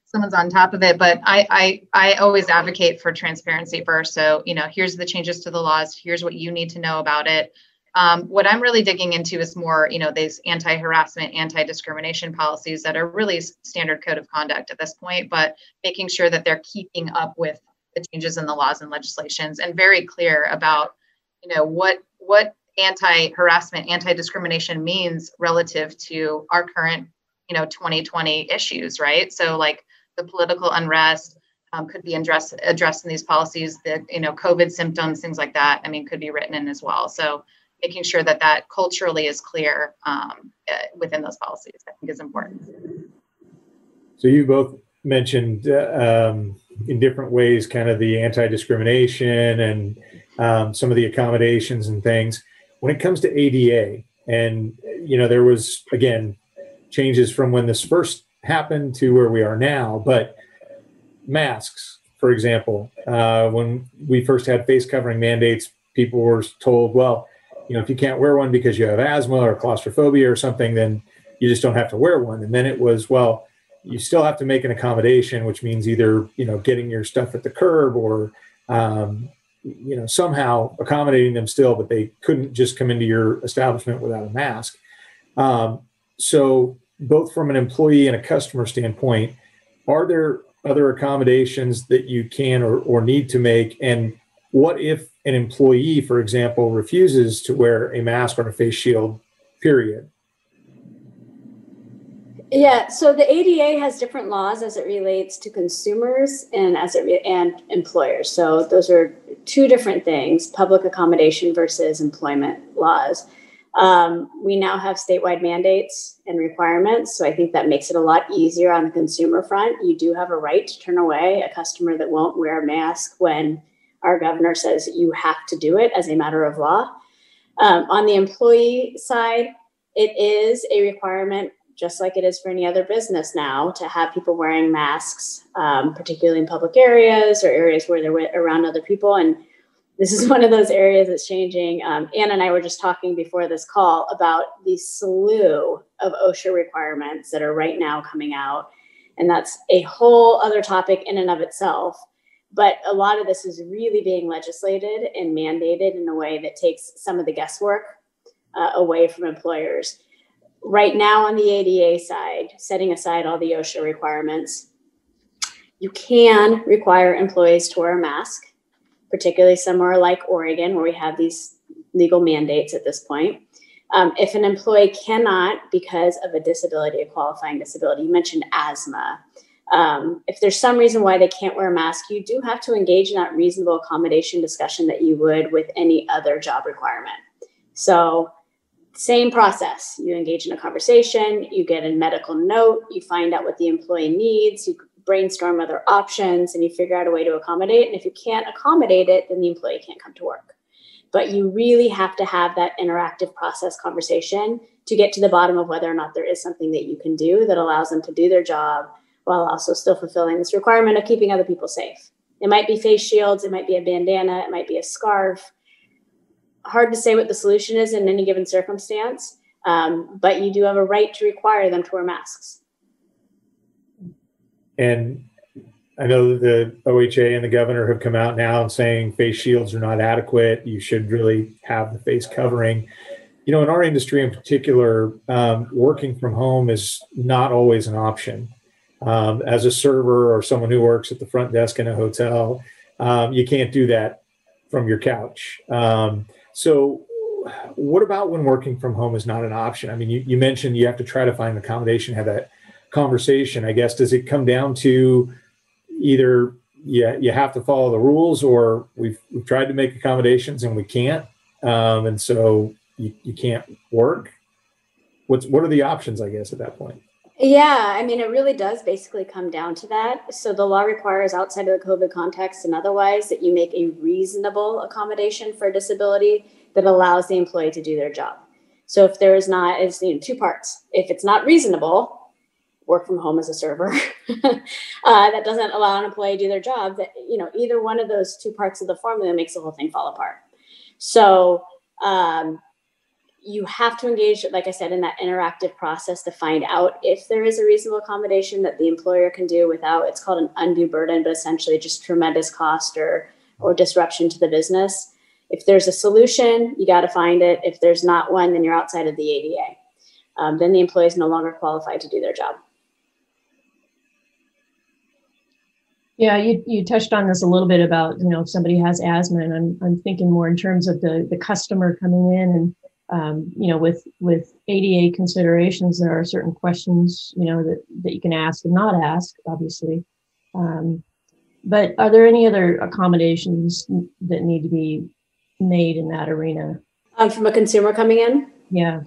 someone's on top of it. But I always advocate for transparency first. So, here's the changes to the laws. Here's what you need to know about it. What I'm really digging into is more, these anti-harassment, anti-discrimination policies that are really standard code of conduct at this point, but making sure that they're keeping up with the changes in the laws and legislations, and very clear about, what anti-harassment, anti-discrimination means relative to our current, 2020 issues, right? So like the political unrest could be addressed in these policies, the, COVID symptoms, things like that, could be written in as well. So making sure that culturally is clear within those policies, I think is important. So you both mentioned in different ways kind of the anti-discrimination and some of the accommodations and things. When it comes to ADA, and there was, again, changes from when this first happened to where we are now, but masks, for example, when we first had face covering mandates, people were told, well, if you can't wear one because you have asthma or claustrophobia or something, then you just don't have to wear one. And then it was, well, you still have to make an accommodation, which means either, getting your stuff at the curb or, somehow accommodating them still, but they couldn't just come into your establishment without a mask. So both from an employee and a customer standpoint, are there other accommodations that you can or need to make? And what if an employee, for example, refuses to wear a mask or a face shield, period? Yeah, so the ADA has different laws as it relates to consumers and and employers. So those are two different things: public accommodation versus employment laws. We now have statewide mandates and requirements, so I think that makes it a lot easier on the consumer front. You do have a right to turn away a customer that won't wear a mask when our governor says you have to do it as a matter of law. On the employee side, it is a requirement, just like it is for any other business now, to have people wearing masks, particularly in public areas or areas where they're around other people. And this is one of those areas that's changing. Anna and I were just talking before this call about the slew of OSHA requirements that are right now coming out. And that's a whole other topic in and of itself. But a lot of this is really being legislated and mandated in a way that takes some of the guesswork away from employers. Right now on the ADA side, setting aside all the OSHA requirements, you can require employees to wear a mask, particularly somewhere like Oregon, where we have these legal mandates at this point. If an employee cannot, because of a disability, a qualifying disability, you mentioned asthma, if there's some reason why they can't wear a mask, you do have to engage in that reasonable accommodation discussion that you would with any other job requirement. So same process. You engage in a conversation, you get a medical note, you find out what the employee needs, you brainstorm other options, and you figure out a way to accommodate. And if you can't accommodate it, then the employee can't come to work. But you really have to have that interactive process conversation to get to the bottom of whether or not there is something that you can do that allows them to do their job while also still fulfilling this requirement of keeping other people safe. It might be face shields, it might be a bandana, it might be a scarf. Hard to say what the solution is in any given circumstance, but you do have a right to require them to wear masks. And I know the OHA and the governor have come out now and saying face shields are not adequate. You should really have the face covering. In our industry in particular, working from home is not always an option. As a server or someone who works at the front desk in a hotel, you can't do that from your couch. So what about when working from home is not an option? You mentioned you have to try to find an accommodation, have that conversation. I guess, does it come down to either you have to follow the rules, or we've tried to make accommodations and we can't, and so you can't work? What are the options, I guess, at that point? Yeah, it really does basically come down to that. So the law requires, outside of the COVID context and otherwise, that you make a reasonable accommodation for a disability that allows the employee to do their job. So if there is not, it's two parts. If it's not reasonable, work from home as a server, that doesn't allow an employee to do their job, that, either one of those two parts of the formula makes the whole thing fall apart. So you have to engage, like I said, in that interactive process to find out if there is a reasonable accommodation that the employer can do without, it's called an undue burden, but essentially just tremendous cost or disruption to the business. If there's a solution, you got to find it. If there's not one, then you're outside of the ADA. Then the employee is no longer qualified to do their job. Yeah, you touched on this a little bit about, if somebody has asthma, and I'm thinking more in terms of the customer coming in, and with ADA considerations, there are certain questions that you can ask and not ask, obviously. But are there any other accommodations that need to be made in that arena? From a consumer coming in? Yeah.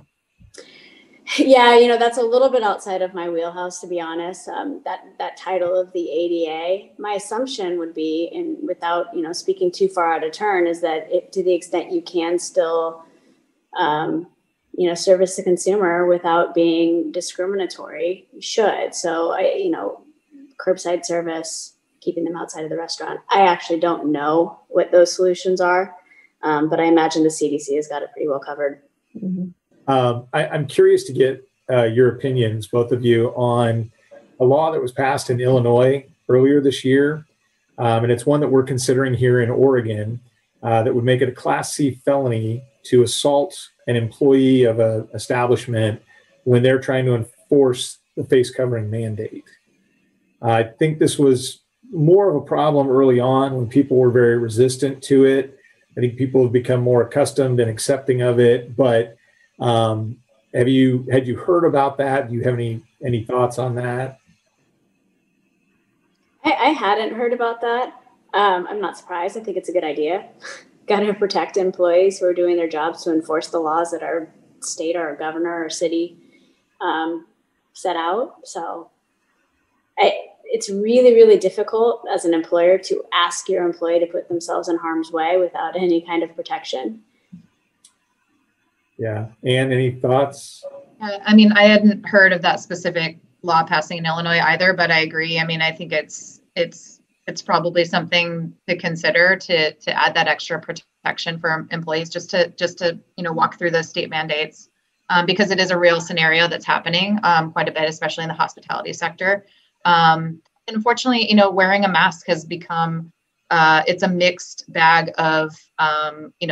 Yeah, that's a little bit outside of my wheelhouse, to be honest. That title of the ADA, my assumption would be, and without speaking too far out of turn, is that to the extent you can still, service the consumer without being discriminatory, you should. So curbside service, keeping them outside of the restaurant. I actually don't know what those solutions are, but I imagine the CDC has got it pretty well covered. Mm-hmm. I'm curious to get your opinions, both of you, on a law that was passed in Illinois earlier this year. And it's one that we're considering here in Oregon that would make it a Class C felony to assault an employee of an establishment when they're trying to enforce the face covering mandate. I think this was more of a problem early on when people were very resistant to it. I think people have become more accustomed and accepting of it, but had you heard about that? Do you have any thoughts on that? I hadn't heard about that. I'm not surprised. I think it's a good idea. Got to protect employees who are doing their jobs to enforce the laws that our state or our governor or city set out. So it's really, really difficult as an employer to ask your employee to put themselves in harm's way without any kind of protection. Yeah. Anne, any thoughts? I hadn't heard of that specific law passing in Illinois either, but I agree. I think it's probably something to consider to add that extra protection for employees, just to walk through those state mandates, because it is a real scenario that's happening quite a bit, especially in the hospitality sector. Unfortunately, wearing a mask has become it's a mixed bag of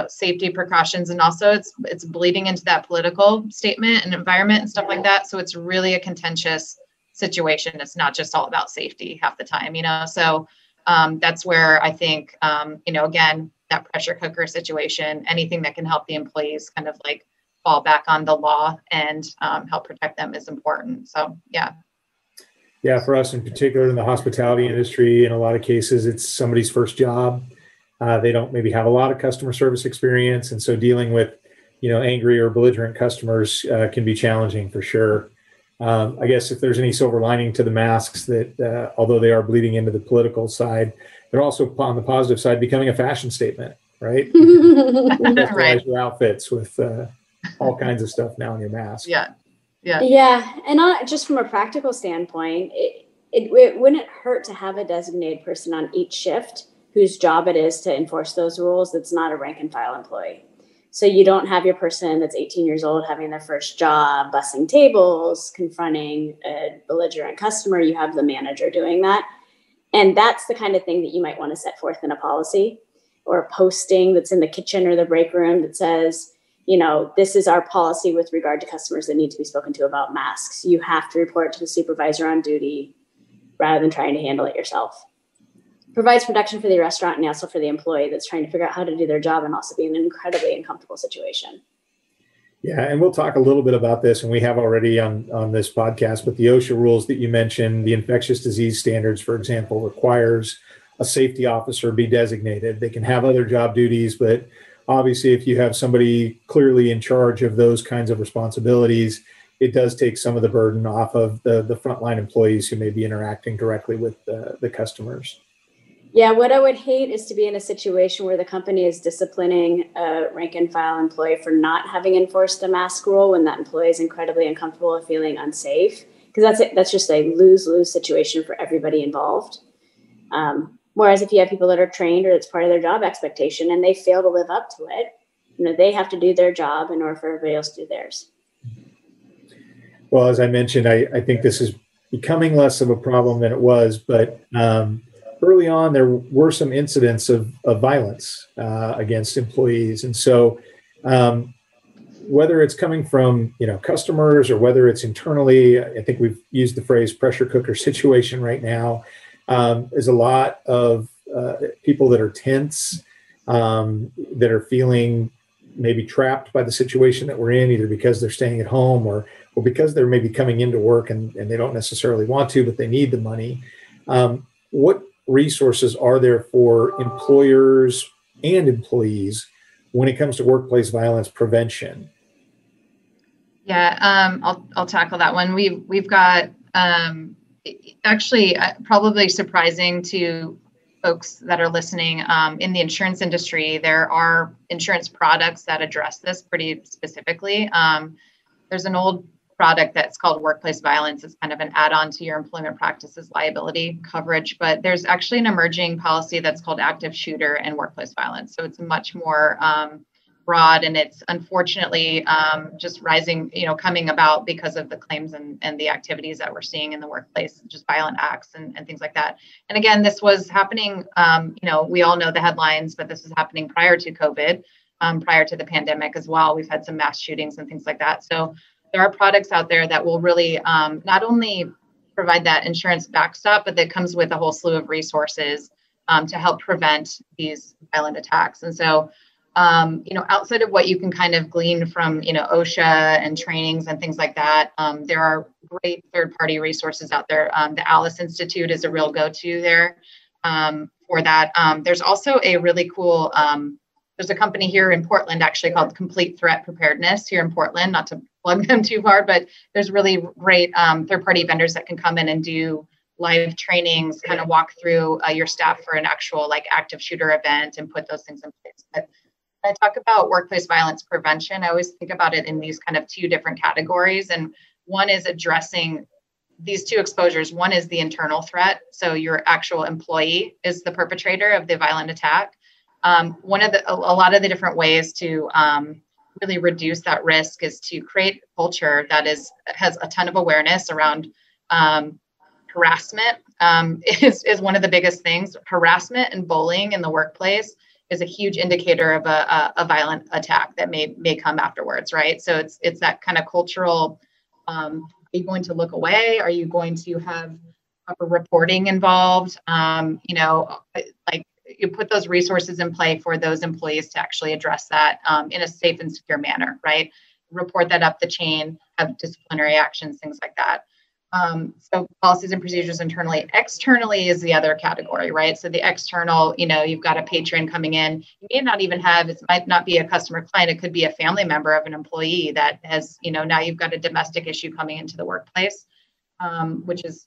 safety precautions, and also it's bleeding into that political statement and environment and stuff like that. So it's really a contentious situation. It's not just all about safety half the time, So that's where I think again, that pressure cooker situation, anything that can help the employees kind of like fall back on the law and help protect them is important. So yeah. Yeah, for us in particular in the hospitality industry, in a lot of cases, it's somebody's first job. They don't maybe have a lot of customer service experience. And so dealing with, angry or belligerent customers can be challenging for sure. I guess if there's any silver lining to the masks, that although they are bleeding into the political side, they're also on the positive side becoming a fashion statement, right? Customize your outfits with all kinds of stuff now in your mask. Yeah. And just from a practical standpoint, it wouldn't hurt to have a designated person on each shift whose job it is to enforce those rules that's not a rank and file employee. So you don't have your person that's 18 years old having their first job, bussing tables, confronting a belligerent customer. You have the manager doing that. And that's the kind of thing that you might want to set forth in a policy or a posting that's in the kitchen or the break room that says, this is our policy with regard to customers that need to be spoken to about masks. You have to report to the supervisor on duty rather than trying to handle it yourself. Provides protection for the restaurant and also for the employee that's trying to figure out how to do their job and also be in an incredibly uncomfortable situation. Yeah, and we'll talk a little bit about this, and we have already on this podcast, but the OSHA rules that you mentioned, the infectious disease standards, for example, requires a safety officer be designated. They can have other job duties, but obviously, if you have somebody clearly in charge of those kinds of responsibilities, it does take some of the burden off of the frontline employees who may be interacting directly with the customers. Yeah, what I would hate is to be in a situation where the company is disciplining a rank and file employee for not having enforced a mask rule when that employee is incredibly uncomfortable and feeling unsafe, because that's just a lose-lose situation for everybody involved. Whereas if you have people that are trained or it's part of their job expectation and they fail to live up to it, they have to do their job in order for everybody else to do theirs. Well, as I mentioned, I think this is becoming less of a problem than it was, but early on, there were some incidents of violence against employees. And so whether it's coming from, customers or whether it's internally, I think we've used the phrase pressure cooker situation right now. There's a lot of people that are tense, that are feeling maybe trapped by the situation that we're in, either because they're staying at home or because they're maybe coming into work and they don't necessarily want to, but they need the money. What resources are there for employers and employees when it comes to workplace violence prevention? Yeah, I'll tackle that one. We've got actually probably surprising to folks that are listening, in the insurance industry, there are insurance products that address this pretty specifically. There's an old product that's called workplace violence. It's kind of an add-on to your employment practices liability coverage, but there's actually an emerging policy that's called active shooter and workplace violence. So it's much more broad, and it's unfortunately just rising, coming about because of the claims and the activities that we're seeing in the workplace, just violent acts and things like that. And again, this was happening, we all know the headlines, but this was happening prior to COVID, prior to the pandemic as well. We've had some mass shootings and things like that. So there are products out there that will really not only provide that insurance backstop, but that comes with a whole slew of resources to help prevent these violent attacks. And so, outside of what you can kind of glean from, OSHA and trainings and things like that, there are great third-party resources out there. The Alice Institute is a real go-to there for that. There's also a really cool, there's a company here in Portland actually called Complete Threat Preparedness here in Portland, not to plug them too hard, but there's really great third-party vendors that can come in and do live trainings, kind of walk through your staff for an actual active shooter event and put those things in place. But when I talk about workplace violence prevention, I always think about it in these kind of two different categories. And one is addressing these two exposures. One is the internal threat. So your actual employee is the perpetrator of the violent attack. A lot of the different ways to really reduce that risk is to create a culture that has a ton of awareness around harassment is one of the biggest things. Harassment and bullying in the workplace is a huge indicator of a violent attack that may come afterwards, right? So it's that kind of cultural, are you going to look away? Are you going to have proper reporting involved? You put those resources in play for those employees to actually address that in a safe and secure manner, right? Report that up the chain, have disciplinary actions, things like that. So policies and procedures internally. Externally is the other category, right? So the external, you've got a patron coming in. You may not even it might not be a customer client. It could be a family member of an employee that has, now you've got a domestic issue coming into the workplace, which is,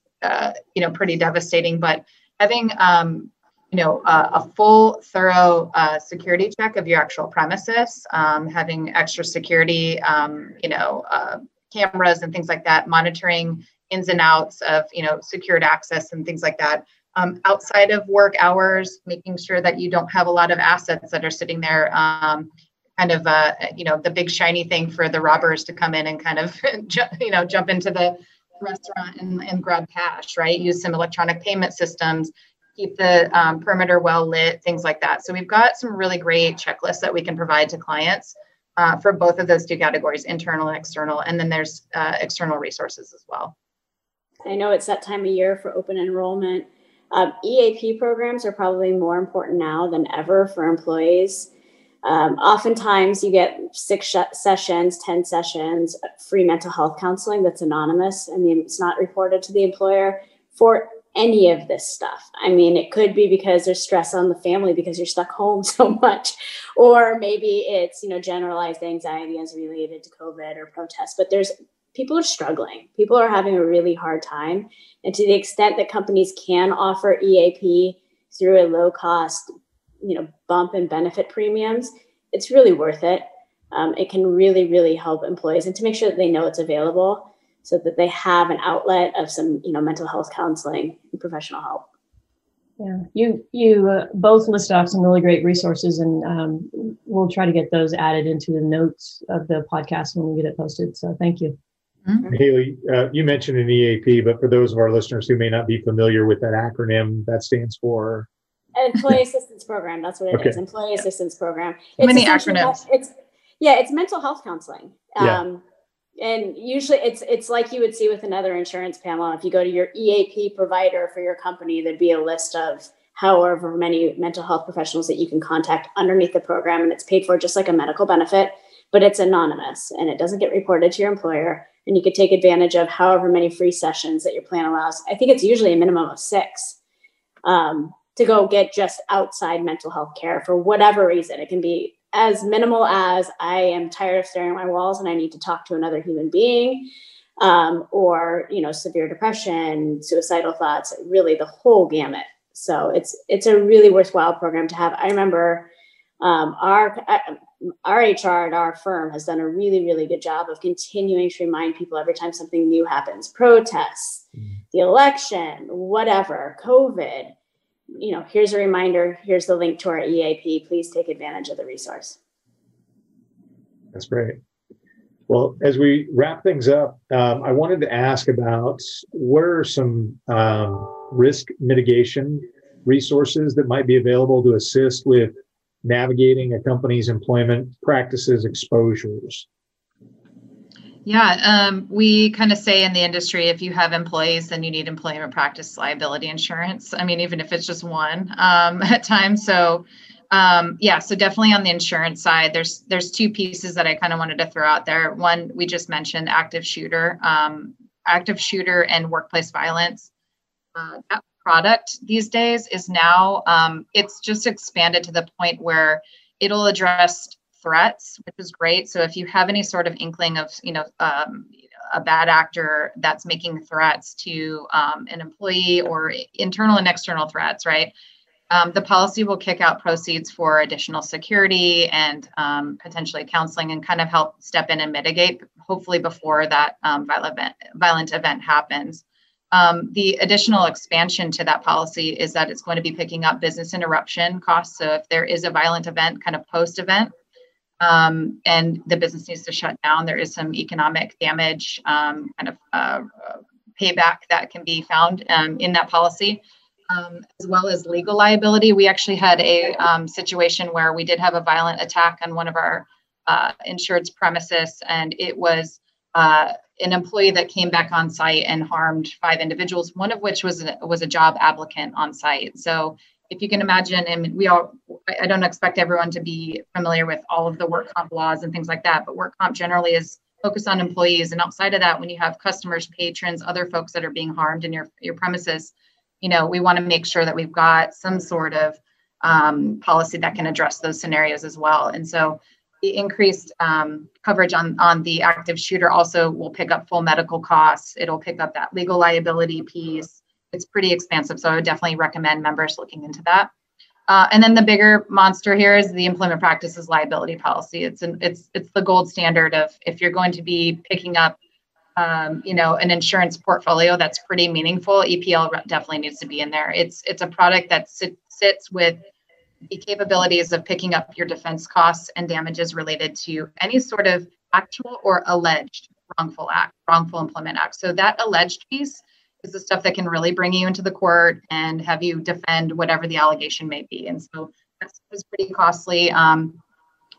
pretty devastating. But having, a full, thorough security check of your actual premises, having extra security, cameras and things like that, monitoring ins and outs of, secured access and things like that. Outside of work hours, making sure that you don't have a lot of assets that are sitting there, the big shiny thing for the robbers to come in and kind of, jump into the restaurant and grab cash, right? Use some electronic payment systems, keep the perimeter well lit, things like that. So we've got some really great checklists that we can provide to clients for both of those two categories, internal and external. And then there's external resources as well. I know it's that time of year for open enrollment. EAP programs are probably more important now than ever for employees. Oftentimes you get 6 sessions, 10 sessions, free mental health counseling that's anonymous and it's not reported to the employer for any of this stuff. I mean, it could be because there's stress on the family because you're stuck home so much, or maybe it's, generalized anxiety as related to COVID or protests, but people are struggling. People are having a really hard time. And to the extent that companies can offer EAP through a low cost, bump in benefit premiums, it's really worth it. It can really, really help employees and to make sure that they know it's available so that they have an outlet of some, mental health counseling and professional help. Yeah, you both list off some really great resources, and we'll try to get those added into the notes of the podcast when we get it posted. So thank you. Mm-hmm. Haley, you mentioned an EAP, but for those of our listeners who may not be familiar with that acronym, that stands for Employee Assistance Program. That's what it is. Employee Assistance Program. It's many acronyms. It's mental health counseling. And usually it's like you would see with another insurance, Pamela. If you go to your EAP provider for your company, there'd be a list of however many mental health professionals that you can contact underneath the program. And it's paid for just like a medical benefit, but it's anonymous and it doesn't get reported to your employer. And you could take advantage of however many free sessions that your plan allows. I think it's usually a minimum of 6 to go get just outside mental health care for whatever reason. It can be as minimal as I am tired of staring at my walls and I need to talk to another human being, or, severe depression, suicidal thoughts, really the whole gamut. So it's a really worthwhile program to have. I remember our HR at our firm has done a really, really good job of continuing to remind people every time something new happens, protests, the election, whatever, COVID, here's a reminder, here's the link to our EAP. Please take advantage of the resource. That's great. Well, as we wrap things up, I wanted to ask about what are some risk mitigation resources that might be available to assist with navigating a company's employment practices exposures? Yeah, we kind of say in the industry, if you have employees, then you need employment practice liability insurance. I mean, even if it's just one at times. So so definitely on the insurance side, there's 2 pieces that I kind of wanted to throw out there. One, we just mentioned active shooter and workplace violence. That product these days is now, it's just expanded to the point where it'll address threats, which is great. So if you have any sort of inkling of, a bad actor that's making threats to an employee or internal and external threats, right? The policy will kick out proceeds for additional security and potentially counseling and kind of help step in and mitigate, hopefully before that violent event happens. The additional expansion to that policy is that it's going to be picking up business interruption costs. So if there is a violent event kind of post-event, and the business needs to shut down, there is some economic damage payback that can be found in that policy, as well as legal liability. We actually had a situation where we did have a violent attack on one of our insured's premises, and it was an employee that came back on site and harmed 5 individuals, one of which was a job applicant on site. So if you can imagine, and I don't expect everyone to be familiar with all of the work comp laws and things like that, but work comp generally is focused on employees. And outside of that, when you have customers, patrons, other folks that are being harmed in your premises, we want to make sure that we've got some sort of policy that can address those scenarios as well. And so the increased coverage on the active shooter also will pick up full medical costs. It'll pick up that legal liability piece. It's pretty expansive. So I would definitely recommend members looking into that. And then the bigger monster here is the employment practices liability policy. It's the gold standard of if you're going to be picking up, an insurance portfolio that's pretty meaningful, EPL definitely needs to be in there. It's a product that sits with the capabilities of picking up your defense costs and damages related to any sort of actual or alleged wrongful employment act. So that alleged piece is the stuff that can really bring you into the court and have you defend whatever the allegation may be. And so that's pretty costly.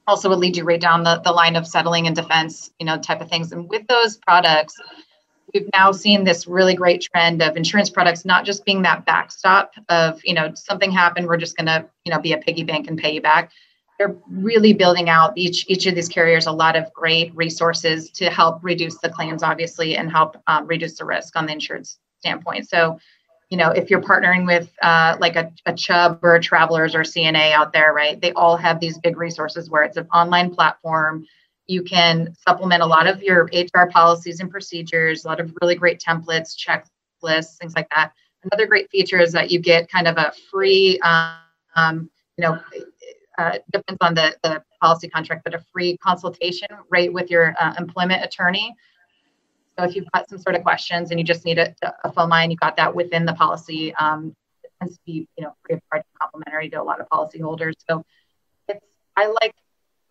Also would lead you right down the line of settling and defense, type of things. And with those products, we've now seen this really great trend of insurance products not just being that backstop of, something happened, we're just going to, be a piggy bank and pay you back. They're really building out each of these carriers a lot of great resources to help reduce the claims, obviously, and help reduce the risk on the insurance standpoint. So, if you're partnering with like a Chubb or a Travelers or CNA out there, right, they all have these big resources where it's an online platform. You can supplement a lot of your HR policies and procedures, a lot of really great templates, checklists, things like that. Another great feature is that you get kind of a free, depends on the policy contract, but a free consultation right with your employment attorney. So if you've got some sort of questions and you just need a phone line, you got that within the policy. It tends to be, free of charge, complimentary to a lot of policyholders. So I like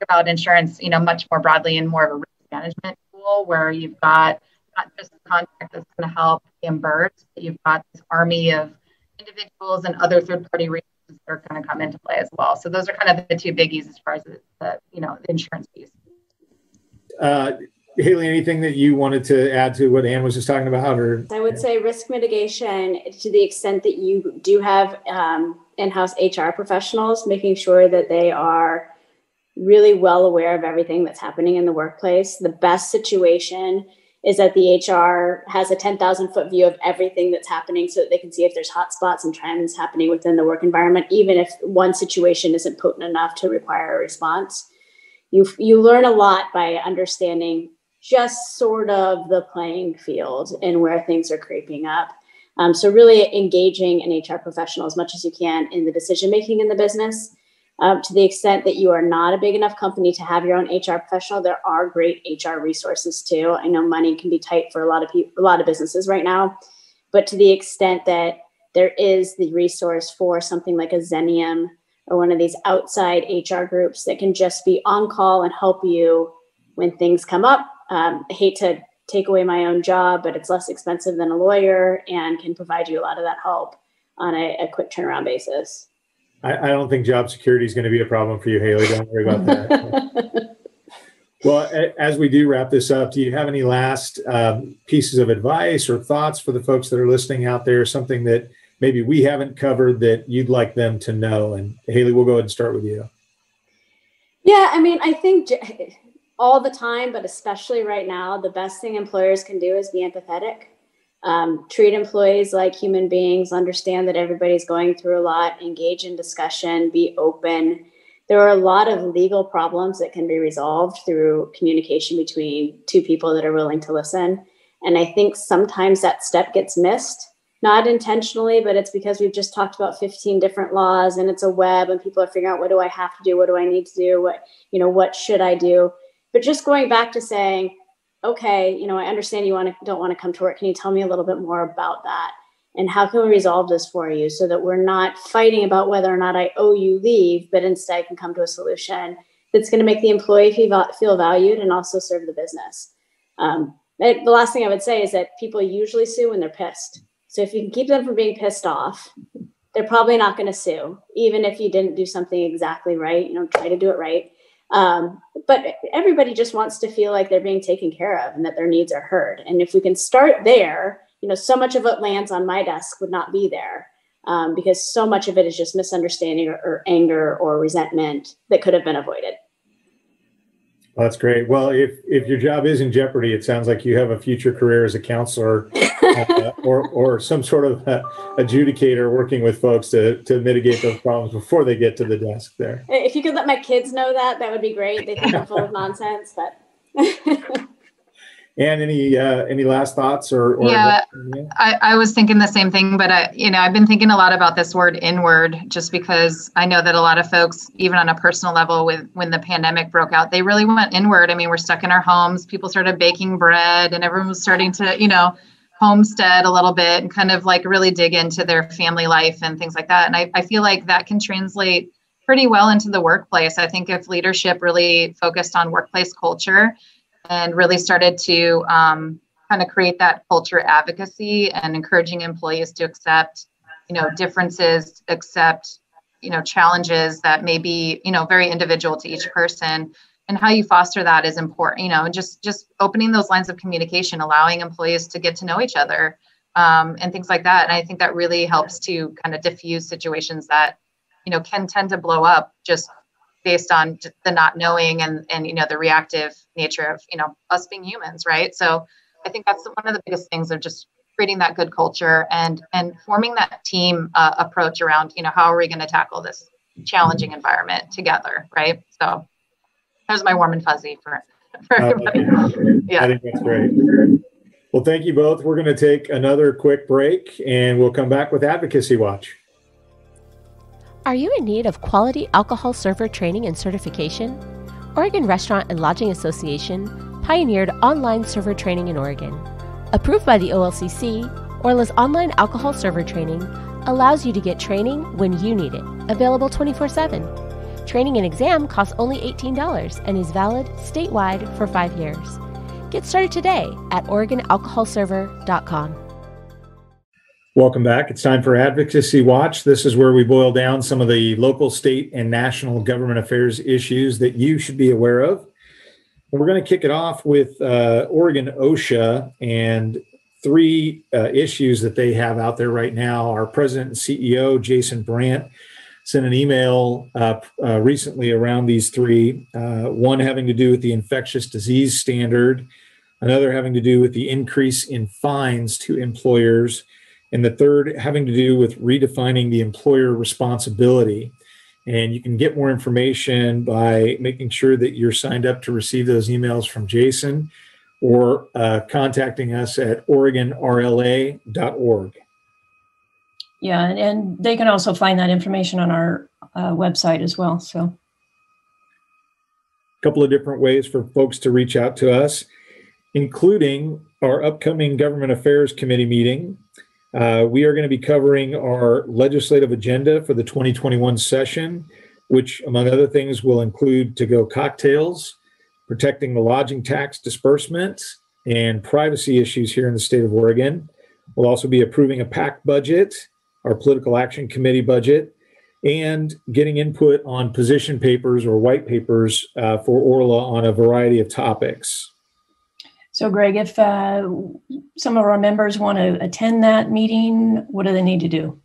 about insurance, much more broadly and more of a risk management tool where you've got not just a contract that's going to help reimburse, but you've got this army of individuals and other third-party resources that are going to come into play as well. So those are kind of the 2 biggies as far as the insurance piece. Haley, anything that you wanted to add to what Ann was just talking about? Or I would say risk mitigation, to the extent that you do have in-house HR professionals, making sure that they are really well aware of everything that's happening in the workplace. The best situation is that the HR has a 10,000 foot view of everything that's happening, so that they can see if there's hot spots and trends happening within the work environment, even if one situation isn't potent enough to require a response. You learn a lot by understanding just sort of the playing field and where things are creeping up. So really engaging an HR professional as much as you can in the decision-making in the business. To the extent that you are not a big enough company to have your own HR professional, there are great HR resources too. I know money can be tight for a lot of people, a lot of businesses right now, but to the extent that there is the resource for something like a Xenium or one of these outside HR groups that can just be on call and help you when things come up. I hate to take away my own job, but it's less expensive than a lawyer and can provide you a lot of that help on a quick turnaround basis. I don't think job security is going to be a problem for you, Haley. Don't worry about that. Well, as we do wrap this up, do you have any last pieces of advice or thoughts for the folks that are listening out there? Something that maybe we haven't covered that you'd like them to know? And Haley, we'll go ahead and start with you. Yeah, I mean, I think all the time, but especially right now, the best thing employers can do is be empathetic. Treat employees like human beings, understand that everybody's going through a lot, engage in discussion, be open. There are a lot of legal problems that can be resolved through communication between two people that are willing to listen. And I think sometimes that step gets missed, not intentionally, but it's because we've just talked about 15 different laws and it's a web and people are figuring out, what do I have to do? What do I need to do? What should I do? But just going back to saying, okay, I understand you don't want to come to work. Can you tell me a little bit more about that? And how can we resolve this for you so that we're not fighting about whether or not I owe you leave, but instead can come to a solution that's going to make the employee feel valued and also serve the business. The last thing I would say is that people usually sue when they're pissed. So if you can keep them from being pissed off, they're probably not going to sue, even if you didn't do something exactly right. Try to do it right. But everybody just wants to feel like they're being taken care of and that their needs are heard. And if we can start there, so much of what lands on my desk would not be there because so much of it is just misunderstanding or anger or resentment that could have been avoided. Well, that's great. Well, if your job is in jeopardy, it sounds like you have a future career as a counselor or some sort of adjudicator working with folks to mitigate those problems before they get to the desk there. If you could let my kids know that would be great. They think I'm full of nonsense, but. And any last thoughts or yeah, I was thinking the same thing, but I've been thinking a lot about this word inward, just because I know that a lot of folks, even on a personal level, when the pandemic broke out, they really went inward. I mean, we're stuck in our homes. People started baking bread, and everyone was starting to, homestead a little bit and kind of like really dig into their family life and things like that. And I feel like that can translate pretty well into the workplace. I think if leadership really focused on workplace culture and really started to kind of create that culture advocacy and encouraging employees to accept, differences, accept, challenges that may be, very individual to each person, and how you foster that is important, just opening those lines of communication, allowing employees to get to know each other and things like that. And I think that really helps to kind of diffuse situations that, can tend to blow up just based on the not knowing and the reactive nature of, us being humans. Right. So I think that's one of the biggest things of just creating that good culture and forming that team approach around, how are we going to tackle this challenging environment together. Right. So there's my warm and fuzzy for everybody. Yeah. I think that's great. Well, thank you both. We're going to take another quick break and we'll come back with Advocacy Watch. Are you in need of quality alcohol server training and certification? Oregon Restaurant and Lodging Association pioneered online server training in Oregon. Approved by the OLCC, Orla's online alcohol server training allows you to get training when you need it, available 24/7. Training and exam costs only $18 and is valid statewide for 5 years. Get started today at OregonAlcoholServer.com. Welcome back. It's time for Advocacy Watch. This is where we boil down some of the local, state, and national government affairs issues that you should be aware of. We're going to kick it off with Oregon OSHA and three issues that they have out there right now. Our president and CEO, Jason Brandt, sent an email recently around these three, one having to do with the infectious disease standard, another having to do with the increase in fines to employers, and the third having to do with redefining the employer responsibility. And you can get more information by making sure that you're signed up to receive those emails from Jason or contacting us at OregonRLA.org. Yeah, and they can also find that information on our website as well. So, a couple of different ways for folks to reach out to us, including our upcoming Government Affairs Committee meeting. We are going to be covering our legislative agenda for the 2021 session, which, among other things, will include to-go cocktails, protecting the lodging tax disbursement, and privacy issues here in the state of Oregon. We'll also be approving a PAC budget, our Political Action Committee budget, and getting input on position papers or white papers for Orla on a variety of topics. So, Greg, if some of our members want to attend that meeting, what do they need to do?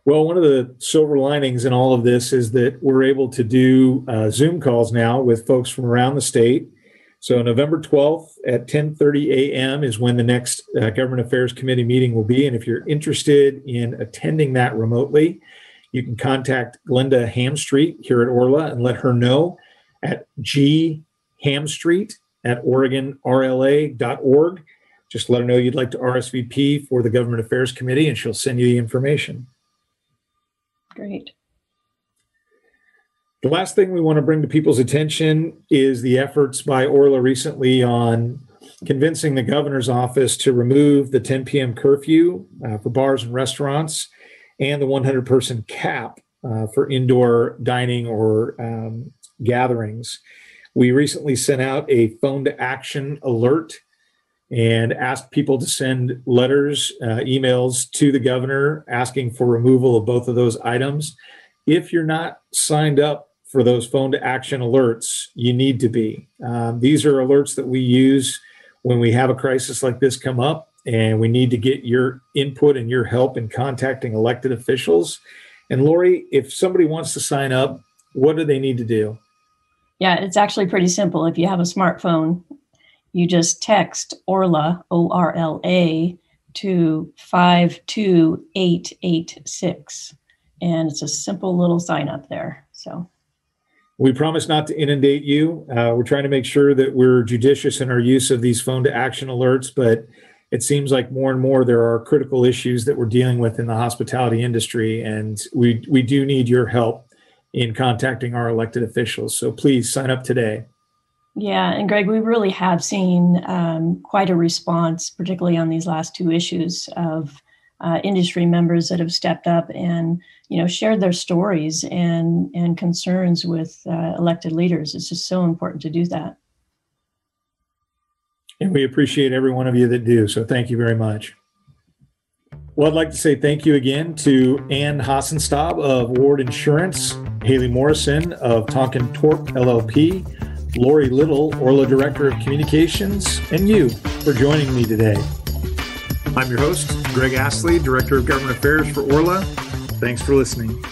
Well, one of the silver linings in all of this is that we're able to do Zoom calls now with folks from around the state. So November 12th at 10:30 a.m. is when the next Government Affairs Committee meeting will be. And if you're interested in attending that remotely, you can contact Glenda Hamstreet here at Orla and let her know at ghamstreet@OregonRLA.org. Just let her know you'd like to RSVP for the Government Affairs Committee, and she'll send you the information. Great. The last thing we want to bring to people's attention is the efforts by Orla recently on convincing the governor's office to remove the 10 p.m. curfew for bars and restaurants and the 100-person cap for indoor dining or gatherings. We recently sent out a phone to action alert and asked people to send letters, emails to the governor asking for removal of both of those items. If you're not signed up for those phone to action alerts, you need to be. These are alerts that we use when we have a crisis like this come up, and we need to get your input and your help in contacting elected officials. And Lori, if somebody wants to sign up, what do they need to do? Yeah, it's actually pretty simple. If you have a smartphone, you just text Orla, O-R-L-A, to 52886. And it's a simple little sign up there. So we promise not to inundate you. We're trying to make sure that we're judicious in our use of these phone to action alerts, but it seems like more and more there are critical issues that we're dealing with in the hospitality industry, and we do need your help in contacting our elected officials. So please sign up today. Yeah, and Greg, we really have seen quite a response, particularly on these last two issues, of industry members that have stepped up and shared their stories and concerns with elected leaders. It's just so important to do that. And we appreciate every one of you that do. So thank you very much. Well, I'd like to say thank you again to Ann Hasenstab of Ward Insurance, Haley Morrison of Tonkon Torp LLP, Lori Little, Orla Director of Communications, and you for joining me today. I'm your host, Greg Astley, Director of Government Affairs for Orla. Thanks for listening.